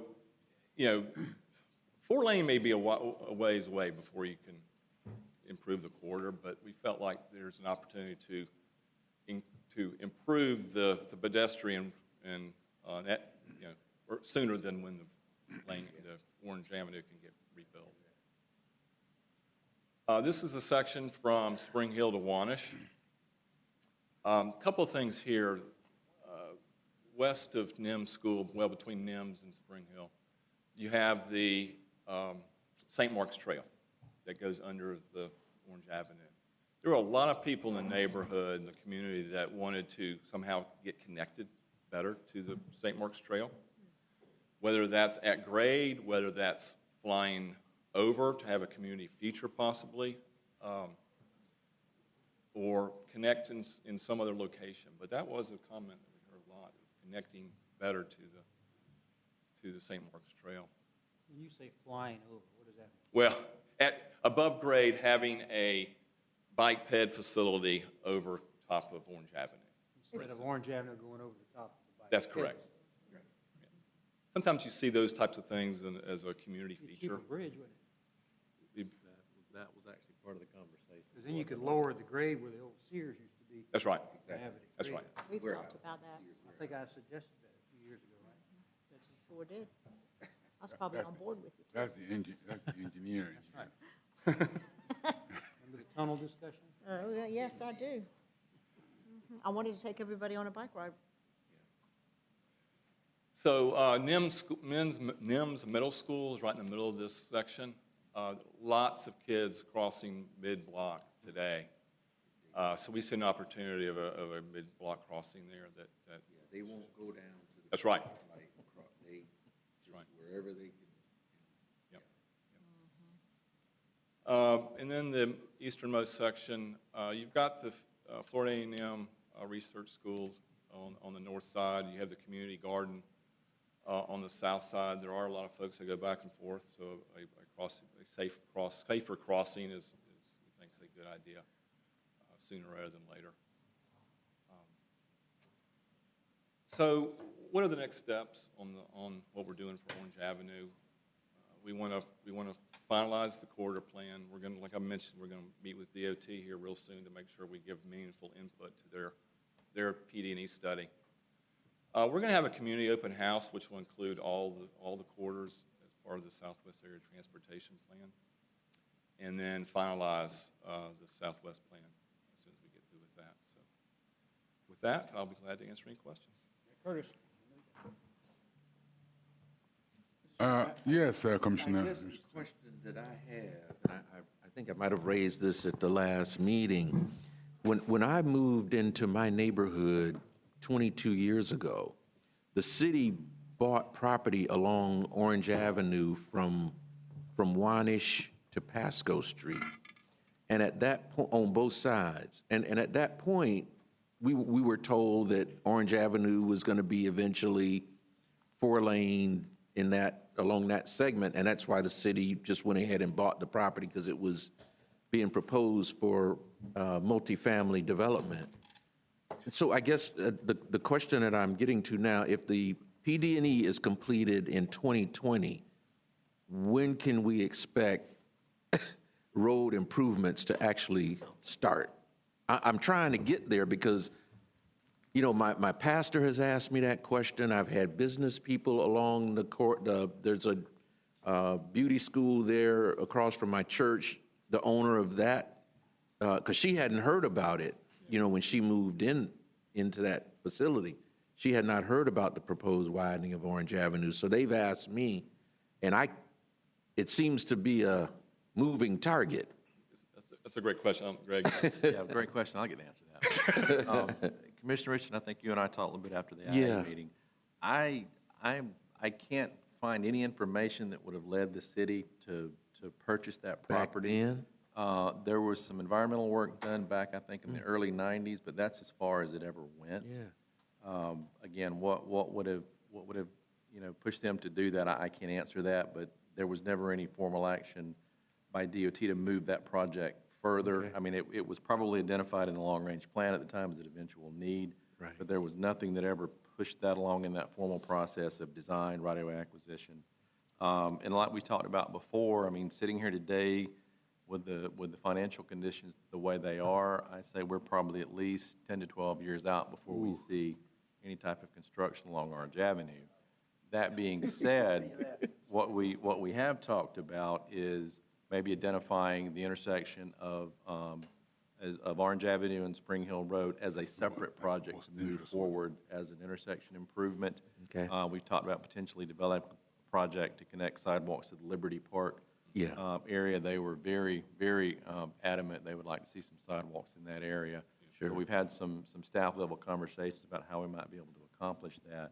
you know, 4-lane may be a ways away before you can improve the corridor, but we felt like there's an opportunity to improve the pedestrian and that, you know, or sooner than when the Orange Avenue can get rebuilt. This is a section from Spring Hill to Wanish. Couple of things here. West of NIMS School, well, between NIMS and Spring Hill, you have the St. Mark's Trail that goes under the Orange Avenue. There were a lot of people in the neighborhood, in the community, that wanted to somehow get connected better to the St. Mark's Trail, whether that's at grade, whether that's flying over to have a community feature possibly, or connect in some other location. But that was a comment that we heard a lot, connecting better to the St. Mark's Trail. When you say flying over, what does that mean? Well, at above grade, having a bike ped facility over top of Orange Avenue. Instead of Orange Avenue going over the top of the bike. That's correct. Yeah. Sometimes you see those types of things as a community It'd keep feature. a bridge, wouldn't it? That was actually part of the conversation. Because then you could lower the grade where the old Sears used to be. That's right. and have it at That's grade. right. We've talked about that. I think I suggested that a few years ago, right? Sure did. I was probably on board with you. That's the engineering. Remember the tunnel discussion? Yes, I do. I wanted to take everybody on a bike ride. So NIMS Middle School is right in the middle of this section. Lots of kids crossing mid-block today. So we see an opportunity of a mid-block crossing there that They won't go down to the. That's right. Like, they, That's right. wherever they can. Yep. And then the easternmost section, you've got the Florida A&M Research School on the north side. You have the community garden on the south side. There are a lot of folks that go back and forth, so a safer crossing is we think, a good idea sooner rather than later. So what are the next steps on what we're doing for Orange Avenue? We want to finalize the corridor plan. We're going to, like I mentioned, we're going to meet with DOT here real soon to make sure we give meaningful input to their PD&E study. We're going to have a community open house, which will include all the corridors as part of the Southwest Area Transportation Plan, and then finalize the Southwest Plan as soon as we get through with that. So, with that, I'll be glad to answer any questions. Curtis? Yes, Commissioner. I guess the question that I have, and I think I might have raised this at the last meeting. When I moved into my neighborhood 22 years ago, the city bought property along Orange Avenue from Wanish to Pasco Street. And at that point, on both sides, and at that point, we were told that Orange Avenue was going to be eventually 4-lane along that segment, and that's why the city just went ahead and bought the property, because it was being proposed for multifamily development. And so I guess the question that I'm getting to now, if the PD&E is completed in 2020, when can we expect road improvements to actually start? I'm trying to get there because, you know, my pastor has asked me that question. I've had business people along the court. There's a beauty school there across from my church, the owner of that, because she hadn't heard about it, you know, when she moved into that facility. She had not heard about the proposed widening of Orange Avenue. So they've asked me, and it seems to be a moving target. That's a great question, Greg. Yeah, great question. I'll get to answer that. Commissioner Richardson, I think you and I talked a little bit after the Yeah. IA meeting. I can't find any information that would have led the city to purchase that Back property. then? There was some environmental work done back, I think, in the early 90s, but that's as far as it ever went. Yeah. Again, what would have, you know, pushed them to do that, I can't answer that, but there was never any formal action by DOT to move that project further. Okay. I mean, it was probably identified in the long-range plan at the time as an eventual need. Right. But there was nothing that ever pushed that along in that formal process of design, right-of-way acquisition. And like we talked about before, I mean, sitting here today with the financial conditions the way they are, I'd say we're probably at least 10 to 12 years out before we see any type of construction along Orange Avenue. That being said, what we have talked about is maybe identifying the intersection of Orange Avenue and Spring Hill Road as a separate project to move forward as an intersection improvement. Okay. We've talked about potentially developing a project to connect sidewalks to the Liberty Park area. They were very, very adamant they would like to see some sidewalks in that area. Sure. So we've had some staff-level conversations about how we might be able to accomplish that.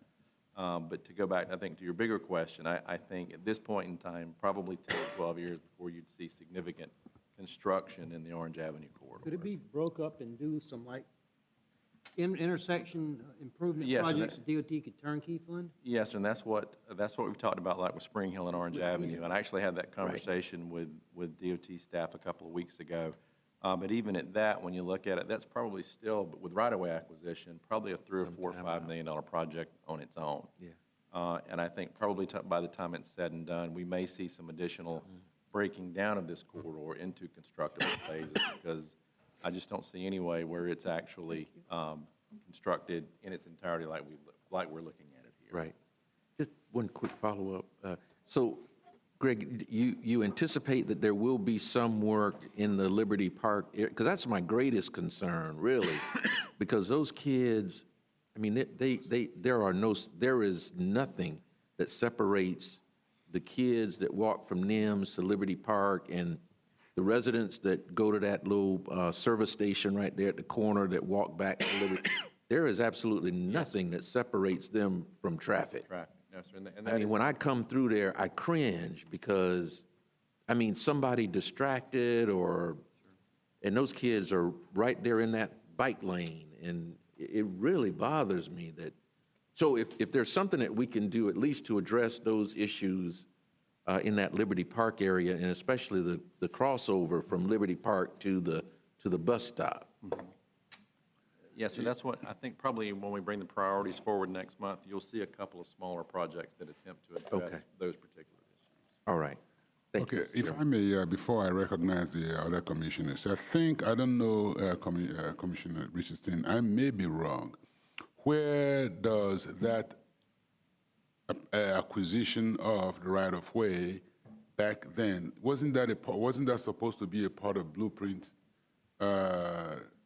But to go back, I think, to your bigger question, I think at this point in time, probably 10 to 12 years before you'd see significant construction in the Orange Avenue corridor. Could it be broke up and do some like intersection improvement Yes, and projects that DOT could turnkey fund? Yes, and that's what we've talked about, like with Spring Hill and Orange Avenue. And I actually had that conversation with DOT staff a couple of weeks ago. But even at that, when you look at it, that's probably still, but with right-of-way acquisition, probably a $3 or $4 or $5 million project on its own. Yeah. And I think probably by the time it's said and done, we may see some additional breaking down of this corridor into constructible phases, because I just don't see any way where it's actually constructed in its entirety like we're looking at it here. Right. Just one quick follow-up. So, Greg, you anticipate that there will be some work in the Liberty Park, because that's my greatest concern, really, because those kids, I mean, there is nothing that separates the kids that walk from NIMS to Liberty Park and the residents that go to that little service station right there at the corner that walk back to Liberty. There is absolutely nothing that separates them from traffic. Right. No, sir. And I that mean, is- when I come through there, I cringe because, I mean, somebody distracted and those kids are right there in that bike lane, and it really bothers me that, so if there's something that we can do at least to address those issues in that Liberty Park area, and especially the crossover from Liberty Park to the bus stop. Yes, so that's what, I think probably when we bring the priorities forward next month, you'll see a couple of smaller projects that attempt to address Okay. those particular issues. All right. Thank you, Okay, Mr. if Chairman. I may, before I recognize the other commissioners, I don't know, Commissioner Richardson, I may be wrong. Where does that acquisition of the right-of-way back then, wasn't that supposed to be a part of Blueprint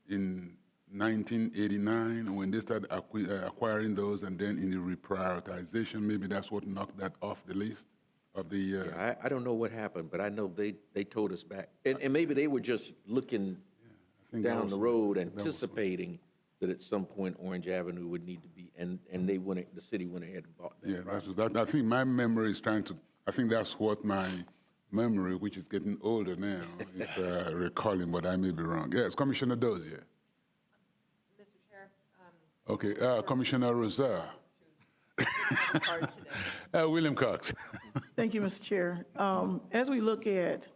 in 1989 when they started acquiring those, and then in the reprioritization, maybe that's what knocked that off the list of the. Yeah, I don't know what happened, but I know they told us back, and maybe they were just looking I think that down was- the road, that was- anticipating that at some point Orange Avenue would need to be, and the city went ahead and bought that. Yeah, I think my memory is I think that's what my memory, which is getting older now, is recalling, but I may be wrong. Yes, Commissioner Dozier. Mr. Chair. Okay, Commissioner Rosar. William Cox. Thank you, Mr. Chair. As we look at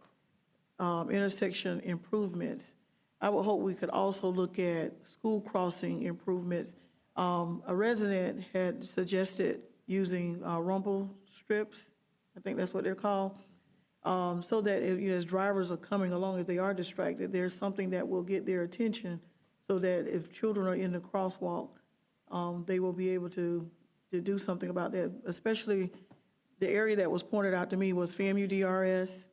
intersection improvements, I would hope we could also look at school crossing improvements. A resident had suggested using rumble strips, I think that's what they're called, so that as drivers are coming along, if they are distracted, there's something that will get their attention so that if children are in the crosswalk, they will be able to do something about that. Especially the area that was pointed out to me was FAMU DRS,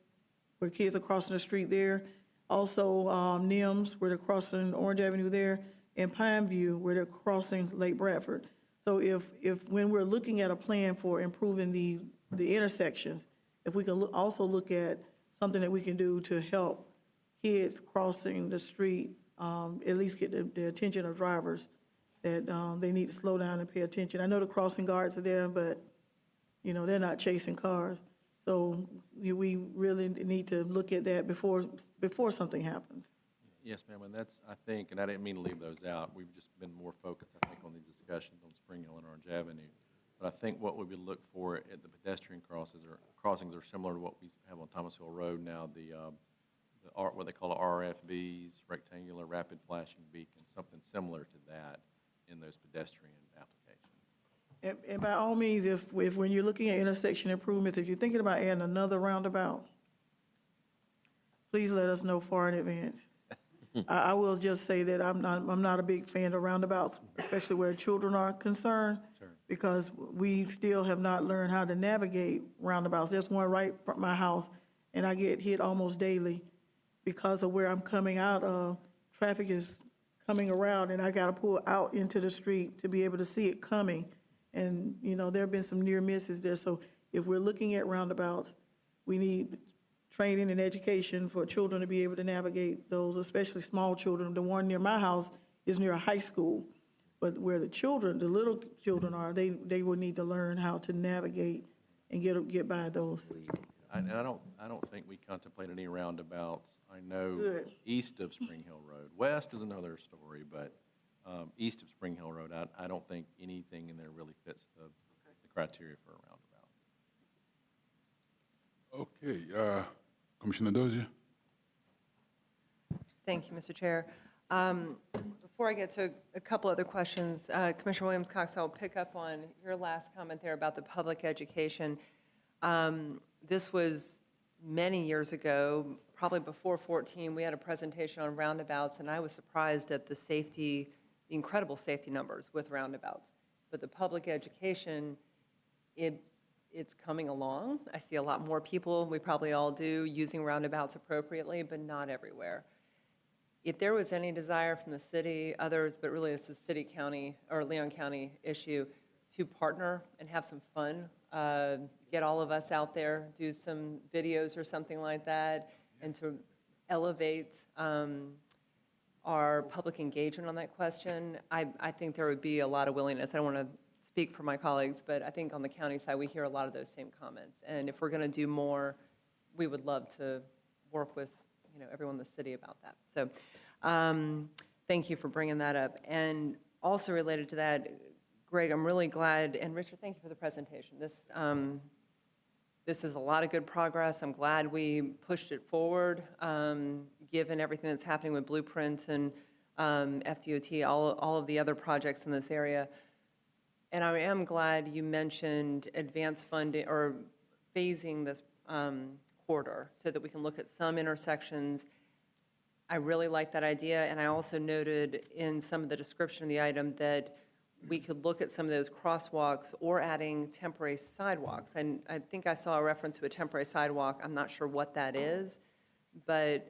where kids are crossing the street there. Also NIMS, where they're crossing Orange Avenue there, and Pine View, where they're crossing Lake Bradford. So if when we're looking at a plan for improving the intersections, if we can also look at something that we can do to help kids crossing the street, at least get the attention of drivers, that they need to slow down and pay attention. I know the crossing guards are there, but, you know, they're not chasing cars. So we really need to look at that before something happens. Yes, ma'am, and that's, I think, and I didn't mean to leave those out, we've just been more focused, I think, on these discussions on Spring Hill and Orange Avenue. But I think what we would look for at the pedestrian crossings are similar to what we have on Thomas Hill Road now, what they call RFBs, rectangular rapid flashing beacons, something similar to that in those pedestrian applications. And by all means, if when you're looking at intersection improvements, if you're thinking about adding another roundabout, please let us know far in advance. I will just say that I'm not a big fan of roundabouts, especially where children are concerned, because we still have not learned how to navigate roundabouts. There's one right from my house, and I get hit almost daily because of where I'm coming out of. Traffic is coming around, and I got to pull out into the street to be able to see it coming. And, you know, there have been some near misses there. So if we're looking at roundabouts, we need training and education for children to be able to navigate those, especially small children. The one near my house is near a high school, but where the children, the little children are, they will need to learn how to navigate and get by those. And I don't think we contemplate any roundabouts. I know Good. East of Spring Hill Road. West is another story, but east of Spring Hill Road, I don't think anything in there really fits the criteria for a roundabout. Okay, Commissioner Dozier? Thank you, Mr. Chair. Before I get to a couple other questions, Commissioner Williams-Cox, I'll pick up on your last comment there about the public education. This was many years ago, probably before 14, we had a presentation on roundabouts, and I was surprised at the incredible safety numbers with roundabouts. But the public education, it's coming along. I see a lot more people, we probably all do, using roundabouts appropriately, but not everywhere. If there was any desire from the city, others, but really it's a city, county, or Leon County issue, to partner and have some fun, get all of us out there, do some videos or something like that, and to elevate our public engagement on that question, I think there would be a lot of willingness. I don't want to speak for my colleagues, but I think on the county side, we hear a lot of those same comments. And if we're going to do more, we would love to work with everyone in the city about that. So thank you for bringing that up. And also related to that, Greg, I'm really glad, and Richard, thank you for the presentation. This is a lot of good progress. I'm glad we pushed it forward, given everything that's happening with Blueprint and FDOT, all of the other projects in this area. And I am glad you mentioned advanced funding or phasing this corridor so that we can look at some intersections. I really like that idea, and I also noted in some of the description of the item that we could look at some of those crosswalks or adding temporary sidewalks. And I think I saw a reference to a temporary sidewalk. I'm not sure what that is, but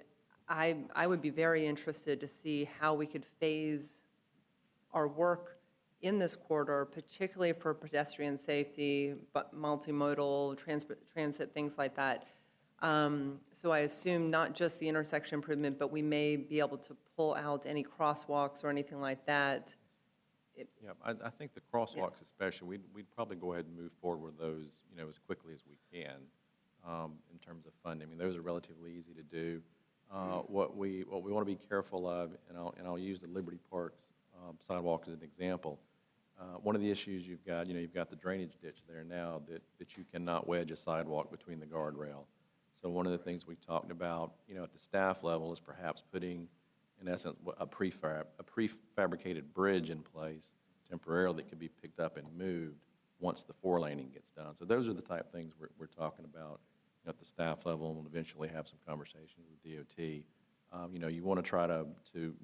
I would be very interested to see how we could phase our work in this corridor, particularly for pedestrian safety, but multimodal transit, things like that. So I assume not just the intersection improvement, but we may be able to pull out any crosswalks or anything like that. Yeah, I think the crosswalks especially, we'd probably go ahead and move forward with those, as quickly as we can in terms of funding. I mean, those are relatively easy to do. What we want to be careful of, and I'll use the Liberty Parks sidewalk as an example. One of the issues you've got the drainage ditch there now that you cannot wedge a sidewalk between the guardrail. So one of the things we talked about, at the staff level is perhaps putting, in essence, a prefabricated bridge in place temporarily that could be picked up and moved once the four-laning gets done. So those are the type of things we're talking about at the staff level, and we'll eventually have some conversations with DOT. You want to try to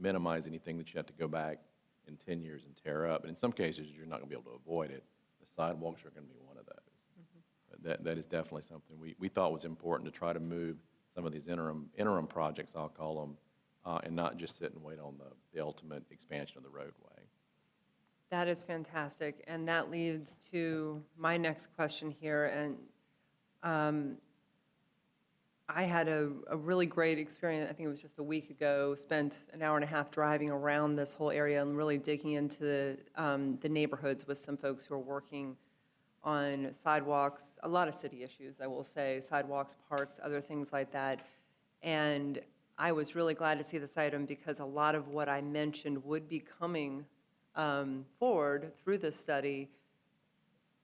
minimize anything that you have to go back in 10 years and tear up. And in some cases, you're not going to be able to avoid it. The sidewalks are going to be one of those. But that is definitely something we thought was important to try to move some of these interim projects, I'll call them, and not just sit and wait on the ultimate expansion of the roadway. That is fantastic, and that leads to my next question here. And I had a really great experience, I think it was just a week ago, spent an hour and a half driving around this whole area and really digging into the neighborhoods with some folks who are working on sidewalks, a lot of city issues, I will say, sidewalks, parks, other things like that. And I was really glad to see this item because a lot of what I mentioned would be coming forward through this study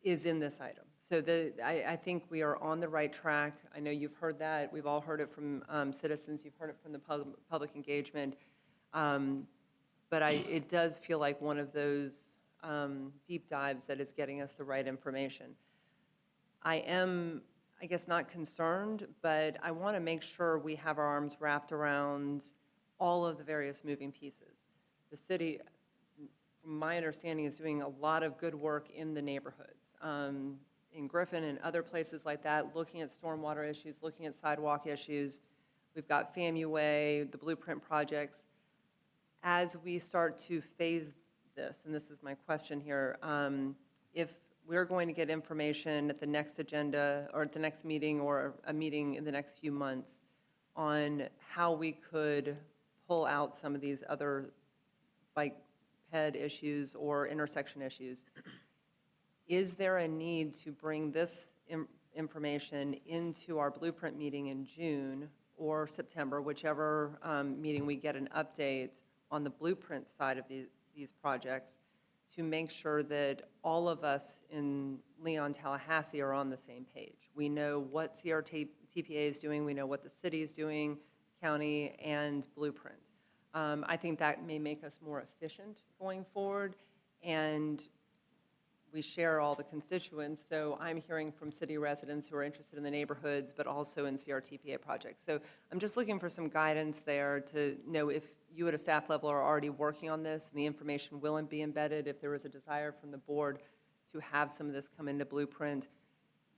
is in this item. So I think we are on the right track. I know you've heard that. We've all heard it from citizens. You've heard it from the public engagement. But it does feel like one of those deep dives that is getting us the right information. I am, I guess, not concerned, but I want to make sure we have our arms wrapped around all of the various moving pieces. The city, from my understanding, is doing a lot of good work in the neighborhoods. In Griffin and other places like that, looking at stormwater issues, looking at sidewalk issues. We've got FAMU Way, the blueprint projects. As we start to phase this, and this is my question here, if we're going to get information at the next agenda or at the next meeting or a meeting in the next few months on how we could pull out some of these other bike ped issues or intersection issues, is there a need to bring this information into our blueprint meeting in June or September, whichever meeting we get an update on the blueprint side of these projects, to make sure that all of us in Leon, Tallahassee are on the same page? We know what TPA is doing, we know what the city is doing, county and blueprint. I think that may make us more efficient going forward, and we share all the constituents, so I'm hearing from city residents who are interested in the neighborhoods, but also in CRTPA projects. So I'm just looking for some guidance there to know if you at a staff level are already working on this and the information will be embedded, if there is a desire from the board to have some of this come into blueprint,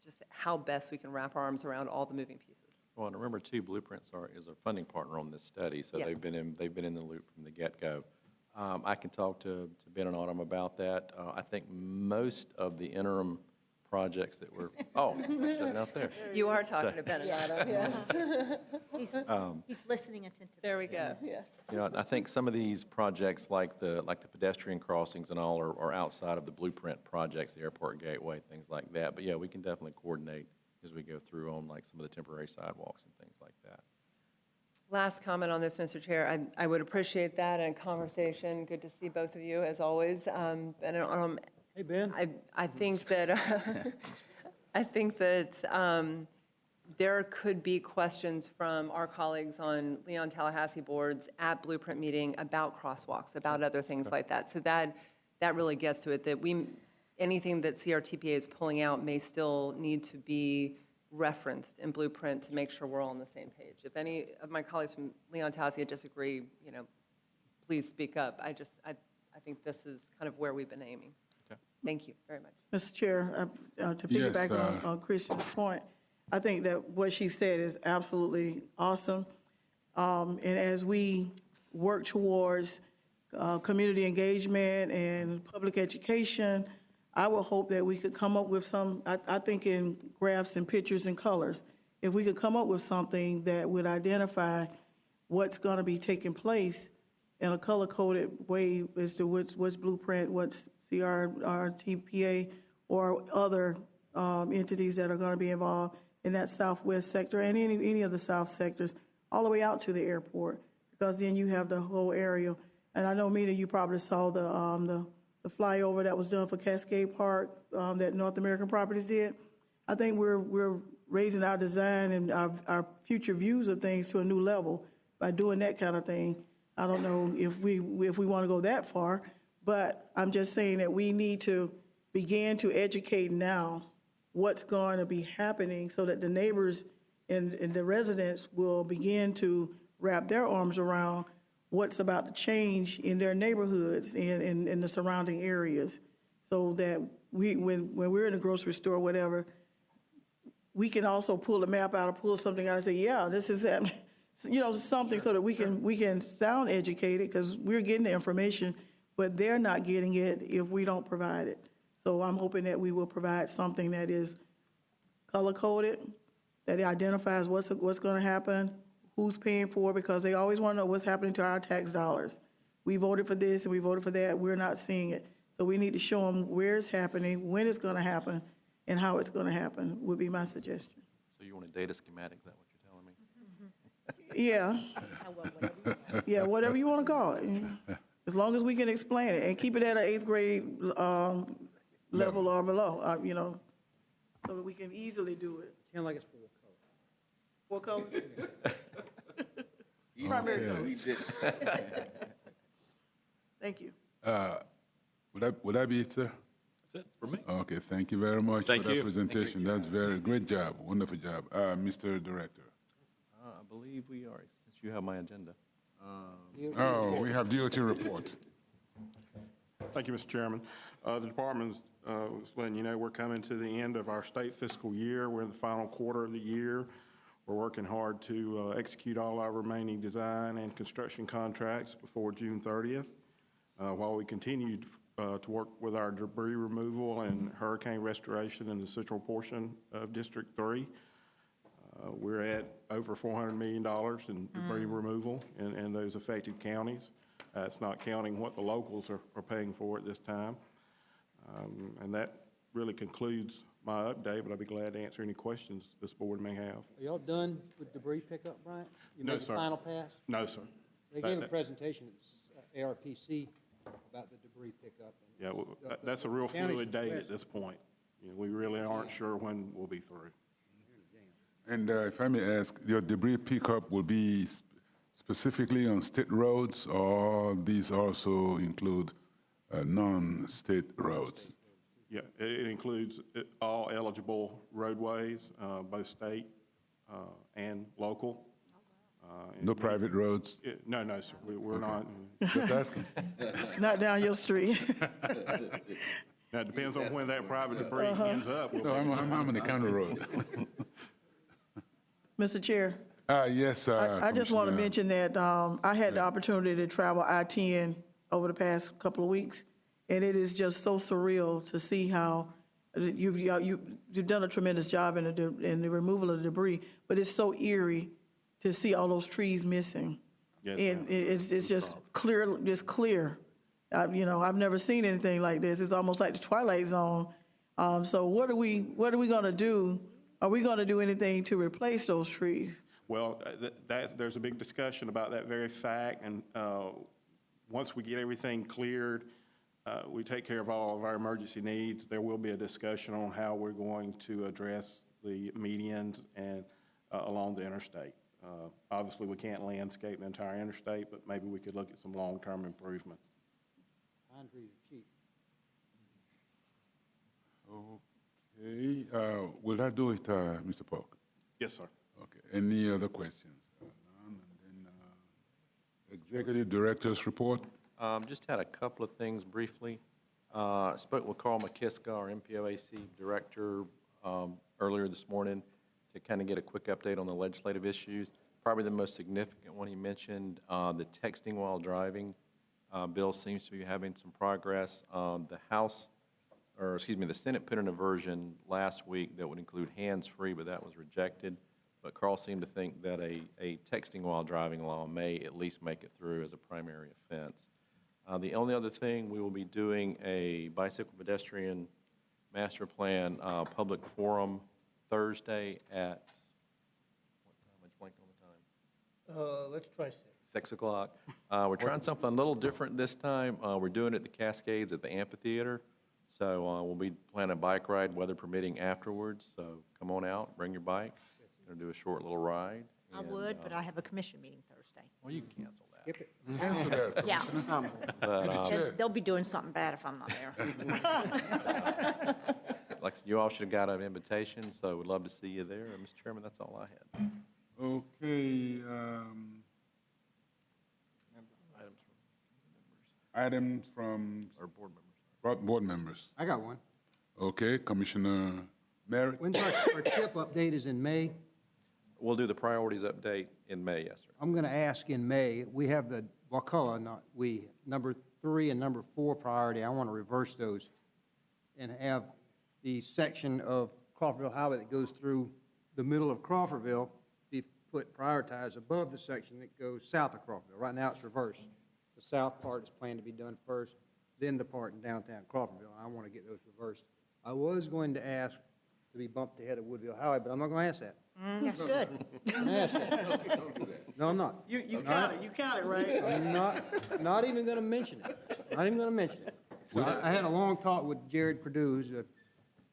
just how best we can wrap our arms around all the moving pieces. Well, and remember too, Blueprints is our funding partner on this study, so Yes. they've been in the loop from the get-go. I can talk to Ben and Autumn about that. I think most of the interim projects that were, sitting out there. You are talking to Ben and Autumn, yes. He's listening attentively. There we go, yes. You know, I think some of these projects, like the pedestrian crossings and all, are outside of the Blueprint projects, the airport gateway, things like that. But yeah, we can definitely coordinate as we go through on like some of the temporary sidewalks and things like that. Last comment on this, Mr. Chair. I would appreciate that and conversation. Good to see both of you, as always. Hey, Ben. I think that there could be questions from our colleagues on Leon Tallahassee boards at Blueprint meeting about crosswalks, about other things like that. So that really gets to it, that anything that CRTPA is pulling out may still need to be referenced in Blueprint to make sure we're all on the same page. If any of my colleagues from Leon Tallahassee disagree, please speak up. I think this is kind of where we've been aiming. Okay. Thank you very much. Mr. Chair, to piggyback on Christian's point, I think that what she said is absolutely awesome. And as we work towards community engagement and public education, I would hope that we could come up with some, I think in graphs and pictures and colors, if we could come up with something that would identify what's going to be taking place in a color-coded way as to what's Blueprint, what's CRTPA, or other entities that are going to be involved in that southwest sector and any of the south sectors, all the way out to the airport, because then you have the whole area. And I know, Mina, you probably saw the flyover that was done for Cascade Park that North American Properties did. I think we're raising our design and our future views of things to a new level by doing that kind of thing. I don't know if we want to go that far, but I'm just saying that we need to begin to educate now what's going to be happening so that the neighbors and the residents will begin to wrap their arms around what's about to change in their neighborhoods and in the surrounding areas, so that when we're in a grocery store or whatever, we can also pull a map out or pull something out and say, yeah, this is happening. Something so that we can sound educated, because we're getting the information, but they're not getting it if we don't provide it. So I'm hoping that we will provide something that is color-coded, that identifies what's going to happen, who's paying for it, because they always want to know what's happening to our tax dollars. We voted for this and we voted for that, we're not seeing it. So we need to show them where it's happening, when it's going to happen, and how it's going to happen, would be my suggestion. So you want a data schematic, is that what you're telling me? Yeah. Yeah, whatever you want to call it. As long as we can explain it and keep it at an 8th grade level or below, so that we can easily do it. Kind of like it's full color. Full color? Primary color. Thank you. Would that be it, sir? That's it for me. Okay, thank you very much Thank for that you. presentation. That's very great job, wonderful job. Mr. Director. I believe we are, since you have my agenda. Oh, we have DOT reports. Thank you, Mr. Chairman. The department's was letting you know we're coming to the end of our state fiscal year. We're in the final quarter of the year. We're working hard to execute all our remaining design and construction contracts before June 30th. While we continued to work with our debris removal and hurricane restoration in the central portion of District 3, we're at over $400 million in debris removal in those affected counties. It's not counting what the locals are paying for at this time. And that really concludes my update, but I'd be glad to answer any questions this board may have. Are y'all done with debris pickup, Bryant? You No, made the sir. final pass? No, sir. They gave a presentation at ARPC about the debris pickup. Yeah, well, that's a real County's fluid date at impressed. this point. We really aren't sure when we'll be through. And if I may ask, your debris pickup will be specifically on state roads, or these also include non-state roads? Yeah, it includes all eligible roadways, both state and local. No private roads? No, no, sir. We're not. Just asking. Not down your street. Now, it depends on when that private debris ends up. No, I'm on the county road. Mr. Chair, Yes, I just want to Commissioner. mention that I had the opportunity to travel I-10 over the past couple of weeks, and it is just so surreal to see how you've done a tremendous job in the removal of the debris, but it's so eerie to see all those trees missing. Yes, And ma'am. it's just clear, I've never seen anything like this. It's almost like the Twilight Zone. So what are we going to do? Are we going to do anything to replace those trees? Well, there's a big discussion about that very fact, and once we get everything cleared, we take care of all of our emergency needs, there will be a discussion on how we're going to address the medians and along the interstate. Obviously, we can't landscape the entire interstate, but maybe we could look at some long-term improvements. Pine trees are cheap. Okay, will that do it, Mr. Polk? Yes, sir. Okay, any other questions? None, and then Executive Director's report? Just had a couple of things briefly. Spoke with Carl McKiska, our MPOAC director, earlier this morning to kind of get a quick update on the legislative issues. Probably the most significant one he mentioned, the texting while driving bill seems to be having some progress. The Senate put in a version last week that would include hands-free, but that was rejected. But Carl seemed to think that a texting while driving law may at least make it through as a primary offense. The only other thing, we will be doing a bicycle pedestrian master plan public forum Thursday at, what time? I just blanked on the time. Let's try 6. 6 o'clock. We're trying something a little different this time. We're doing it at the Cascades at the amphitheater. So we'll be planning a bike ride, weather permitting, afterwards. So come on out, bring your bike. We're going to do a short little ride. I would, but I have a commission meeting Thursday. Well, you can cancel that. Skip it. Answer that, Yeah. Commissioner. But, They'll be doing something bad if I'm not there. like I said, you all should have got an invitation, so we'd love to see you there. And, Mr. Chairman, that's all I had. Okay, items from Or board members. board members. I got one. Okay, Commissioner Merritt? When's our CHIP update is in May? We'll do the priorities update in May, yes, sir. I'm going to ask in May, we have the Wakulla, not we, number 3 and number 4 priority. I want to reverse those and have the section of Crawfordville Highway that goes through the middle of Crawfordville be prioritized above the section that goes south of Crawfordville. Right now, it's reversed. The south part is planned to be done first, then the part in downtown Crawfordville. I want to get those reversed. I was going to ask to be bumped ahead of Woodville Highway, but I'm not going to ask that. That's good. I'm gonna ask that. No, I'm not. You count it, right? I'm not even going to mention it. Not even going to mention it. So I had a long talk with Jared Perdue, who's the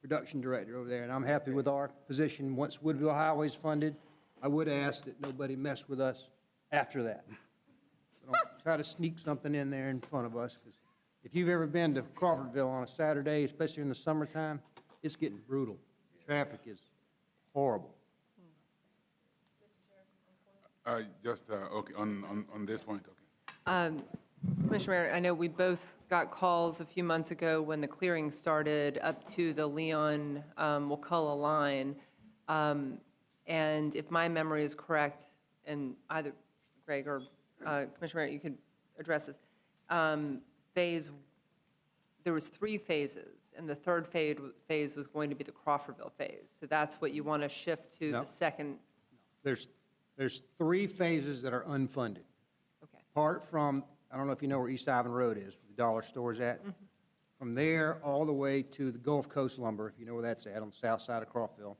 production director over there, and I'm happy with our position. Once Woodville Highway's funded, I would ask that nobody mess with us after that. Don't try to sneak something in there in front of us, because if you've ever been to Crawfordville on a Saturday, especially in the summertime, it's getting brutal. Traffic is horrible. Okay, on this point, okay. Commissioner Merritt, I know we both got calls a few months ago when the clearing started up to the Leon Wakulla line. And if my memory is correct, and either Greg or Commissioner Merritt, you could address this, there was 3 phases, and the third phase was going to be the Crawfordville phase. So that's what you want to shift to No. the second. There's 3 phases that are unfunded. Okay. Apart from, I don't know if you know where East Ivan Road is, where the dollar store's at. From there all the way to the Gulf Coast Lumber, if you know where that's at, on the south side of Crawfordville.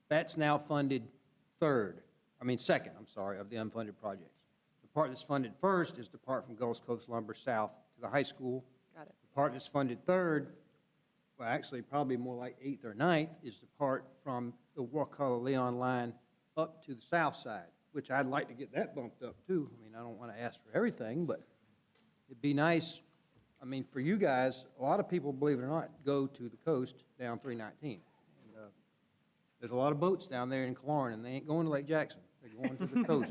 That's now funded second, of the unfunded projects. The part that's funded first is the part from Gulf Coast Lumber south to the high school. Got it. The part that's funded third, well, actually probably more like 8th or 9th, is the part from the Wakulla-Leon line up to the south side, which I'd like to get that bumped up too. I mean, I don't want to ask for everything, but it'd be nice. I mean, for you guys, a lot of people, believe it or not, go to the coast down 319. And, there's a lot of boats down there in Killearn, and they ain't going to Lake Jackson. They're going to the coast.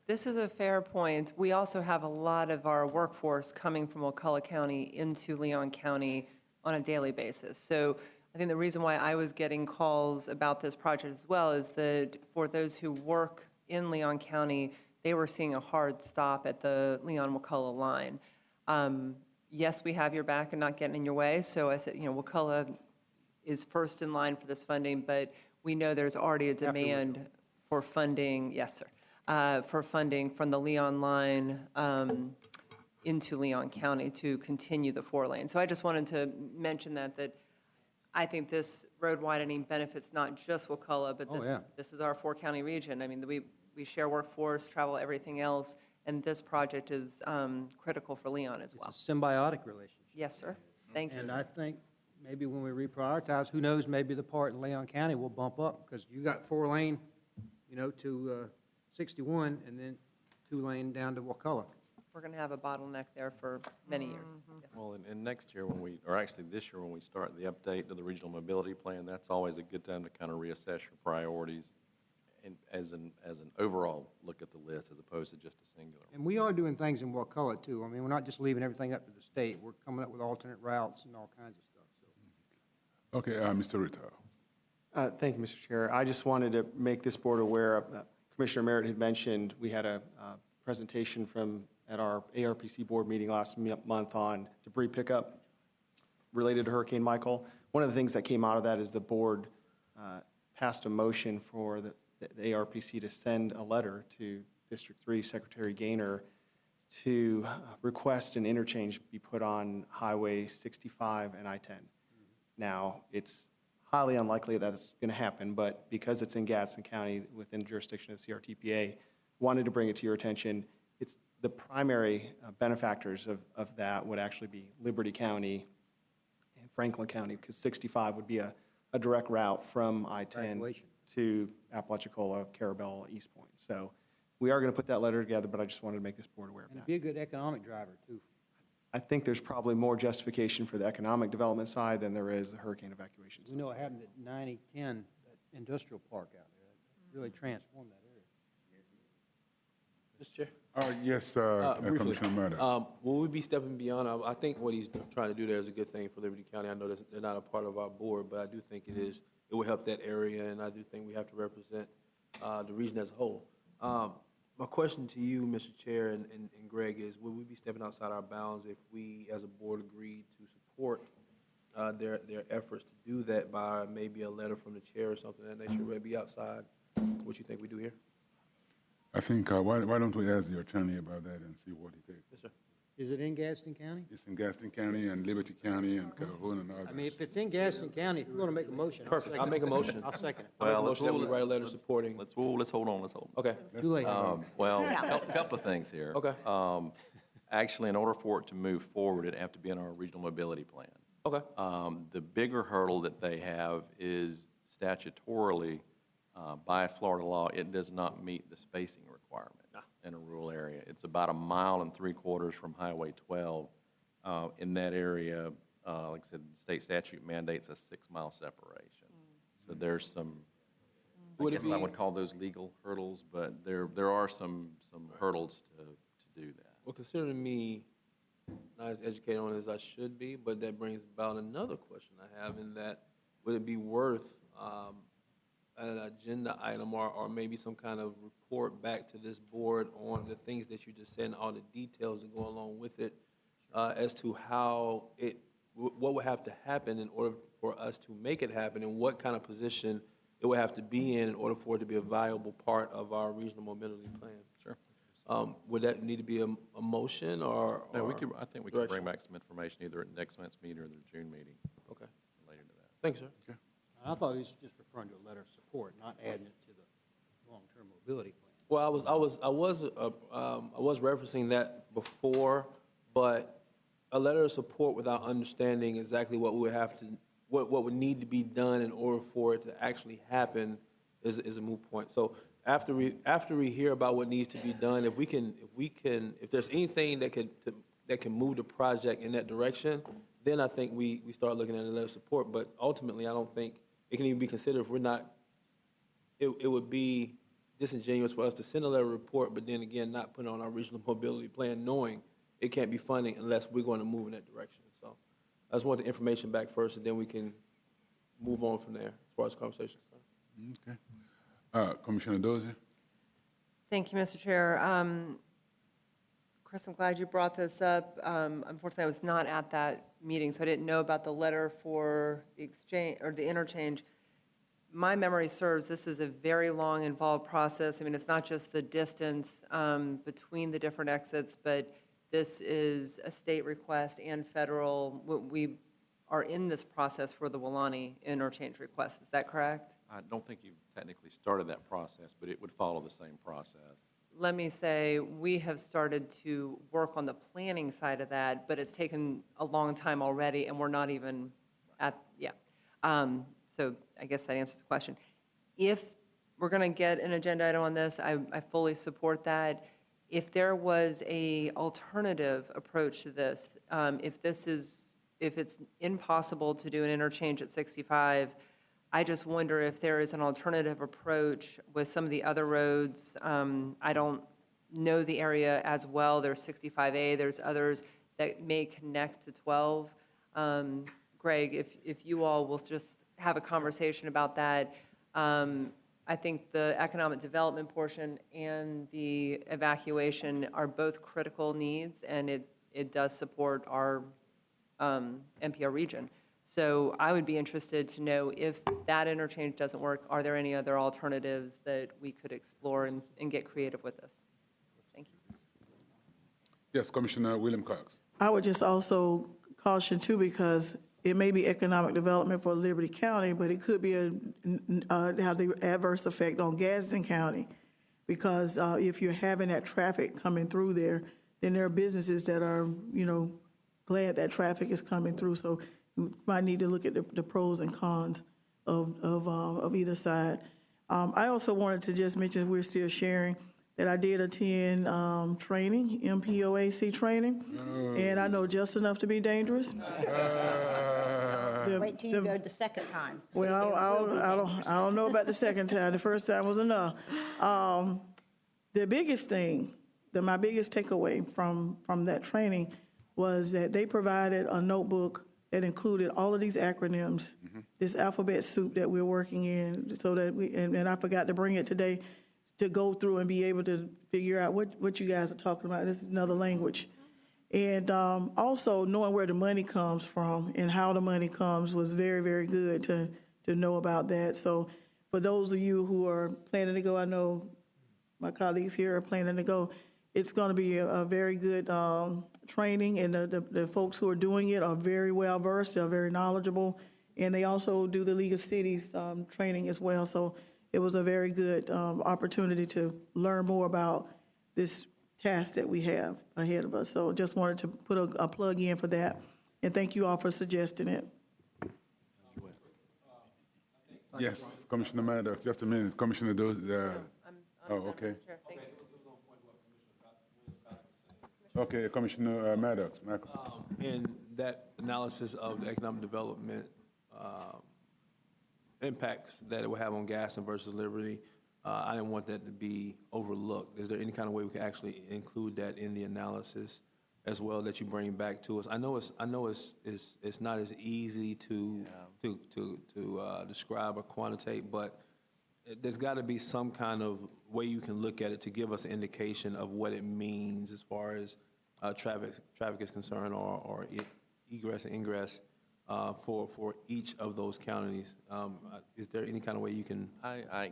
This is a fair point. We also have a lot of our workforce coming from Wakulla County into Leon County on a daily basis. So I think the reason why I was getting calls about this project as well is that for those who work in Leon County, they were seeing a hard stop at the Leon-Wakulla line. Yes, we have your back and not getting in your way. So I said, Wakulla is first in line for this funding, but we know there's already a demand for funding, yes, sir, for funding from the Leon line into Leon County to continue the 4-lane. So I just wanted to mention that I think this road widening benefits not just Wakulla, but this is our 4-county region. I mean, we share workforce, travel, everything else, and this project is critical for Leon as well. It's a symbiotic relationship. Yes, sir. Thank you. And I think maybe when we reprioritize, who knows, maybe the part in Leon County will bump up, because you got 4-lane, to 61, and then 2-lane down to Wakulla. We're going to have a bottleneck there for many years. Yes. Well, and next year this year when we start the update to the regional mobility plan, that's always a good time to kind of reassess your priorities and as an overall look at the list as opposed to just a singular. And we are doing things in Wakulla, too. I mean, we're not just leaving everything up to the state. We're coming up with alternate routes and all kinds of stuff. So. Okay, Mr. Ritter. Thank you, Mr. Chair. I just wanted to make this board aware of, Commissioner Merritt had mentioned, we had a presentation at our ARPC board meeting last month on debris pickup related to Hurricane Michael. One of the things that came out of that is the board passed a motion for the ARPC to send a letter to District 3 Secretary Gaynor to request an interchange be put on Highway 65 and I-10. Now, it's highly unlikely that it's going to happen, but because it's in Gadsden County within jurisdiction of CRTPA, wanted to bring it to your attention. It's the primary benefactors of that would actually be Liberty County and Franklin County, because 65 would be a direct route from I-10 to Apalachicola, Carabel, East Point. So we are going to put that letter together, but I just wanted to make this board aware of And that. be a good economic driver, too. I think there's probably more justification for the economic development side than there is the hurricane evacuation side. We know what happened at 9010, that industrial park out there. It really transformed that area. Mr. Chair? Yes, Briefly, Commissioner Murder. will we be stepping beyond? I think what he's trying to do there is a good thing for Liberty County. I know that they're not a part of our board, but I do think it will help that area, and I do think we have to represent the region as a whole. My question to you, Mr. Chair and Greg, is will we be stepping outside our bounds if we, as a board, agreed to support their efforts to do that by maybe a letter from the chair or something of that nature, would it be outside what you think we do here? I think, why don't we ask the attorney about that and see what he thinks? Yes, sir. Is it in Gaston County? It's in Gaston County and Liberty County and Calhoun and others. I mean, if it's in Gaston County, if you want to make a motion. Perfect. I'll make a motion. I'll second it. I'll make a Well, motion that we write a letter supporting. Let's hold on. Okay. Too late. Well, a couple of things here. Okay. Actually, in order for it to move forward, it'd have to be in our regional mobility plan. Okay. The bigger hurdle that they have is statutorily, by Florida law, it does not meet the spacing requirement in a rural area. It's about 1.75 miles from Highway 12. In that area, like I said, the state statute mandates a 6-mile separation. So there's some, I guess I would call those legal hurdles, but there are some hurdles to do that. Well, considering me not as educated on it as I should be, but that brings about another question I have, in that would it be worth an agenda item or maybe some kind of report back to this board on the things that you just said and all the details that go along with it, as to how what would have to happen in order for us to make it happen, and what kind of position it would have to be in order for it to be a viable part of our regional mobility plan? Sure. Would that need to be a motion or? No, I think we can bring direction? back some information either at next month's meeting or the June meeting. Okay. Related to that. Thanks, sir. I thought he was just referring to a letter of support, not adding it to the long-term mobility plan. Well, I was referencing that before, but a letter of support without understanding exactly what would need to be done in order for it to actually happen is a moot point. So after we hear about what needs to be done, if there's anything that can move the project in that direction, then I think we start looking at a letter of support. But ultimately, I don't think it can even be considered if we're not. It would be disingenuous for us to send a letter of report, but then again, not put it on our regional mobility plan, knowing it can't be funding unless we're going to move in that direction. So I just want the information back first, and then we can move on from there as far as conversations. Okay. Commissioner Dozier? Thank you, Mr. Chair. Chris, I'm glad you brought this up. Unfortunately, I was not at that meeting, so I didn't know about the letter for the exchange or the interchange. My memory serves, this is a very long, involved process. I mean, it's not just the distance between the different exits, but this is a state request and federal. We are in this process for the Wilani interchange request. Is that correct? I don't think you've technically started that process, but it would follow the same process. Let me say, we have started to work on the planning side of that, but it's taken a long time already, and we're not even at, so I guess that answers the question. If we're going to get an agenda item on this, I fully support that. If there was a alternative approach to this, if it's impossible to do an interchange at 65, I just wonder if there is an alternative approach with some of the other roads. I don't know the area as well. There's 65A, there's others that may connect to 12. Greg, if you all will just have a conversation about that. I think the economic development portion and the evacuation are both critical needs, and it does support our NPR region. So I would be interested to know if that interchange doesn't work, are there any other alternatives that we could explore and get creative with this? Thank you. Yes, Commissioner William Cox. I would just also caution too, because it may be economic development for Liberty County, but it could be have the adverse effect on Gadsden County, because if you're having that traffic coming through there, then there are businesses that are, glad that traffic is coming through. So you might need to look at the pros and cons of either side. I also wanted to just mention, we're still sharing, that I did attend training, MPOAC training, and I know just enough to be dangerous. Wait till you go the second time. Well, I don't know about the second time. The first time was enough. The biggest thing, my biggest takeaway from that training was that they provided a notebook that included all of these acronyms, this alphabet soup that we're working in, so that and I forgot to bring it today, to go through and be able to figure out what you guys are talking about. This is another language. And also knowing where the money comes from and how the money comes was very, very good to know about that. So for those of you who are planning to go, I know my colleagues here are planning to go, it's going to be a very good training, and the folks who are doing it are very well versed, they're very knowledgeable, and they also do the League of Cities training as well. So it was a very good opportunity to learn more about this task that we have ahead of us. So just wanted to put a plug in for that, and thank you all for suggesting it. Yes, Commissioner Maddox, just a minute. Commissioner okay. Okay, Commissioner Maddox. In that analysis of the economic development impacts that it will have on Gaston versus Liberty, I didn't want that to be overlooked. Is there any kind of way we can actually include that in the analysis as well that you bring back to us? I know it's not as easy to describe or quantitate, but there's got to be some kind of way you can look at it to give us an indication of what it means as far as traffic is concerned, or egress and ingress for each of those counties. Is there any kind of way you can?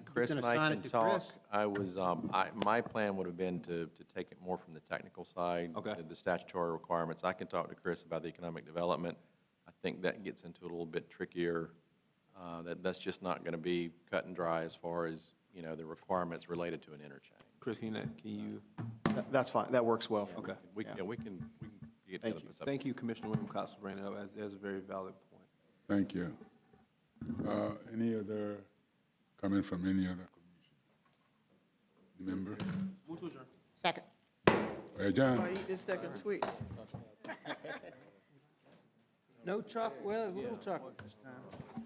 Chris You and can I assign can it to talk. Chris. My plan would have been to take it more from the technical side, Okay. the statutory requirements. I can talk to Chris about the economic development. I think that gets into a little bit trickier. That's just not going to be cut and dry as far as, the requirements related to an interchange. Chris, can you? That's fine, that works well. Okay. We can get Thank together. you. Thank you, Commissioner William Cox, for bringing it up. That's a very valid point. Thank you. Any other comment from any other commission? Member? Second. John? I eat this second Twix. No chocolate, well, a little chocolate this time.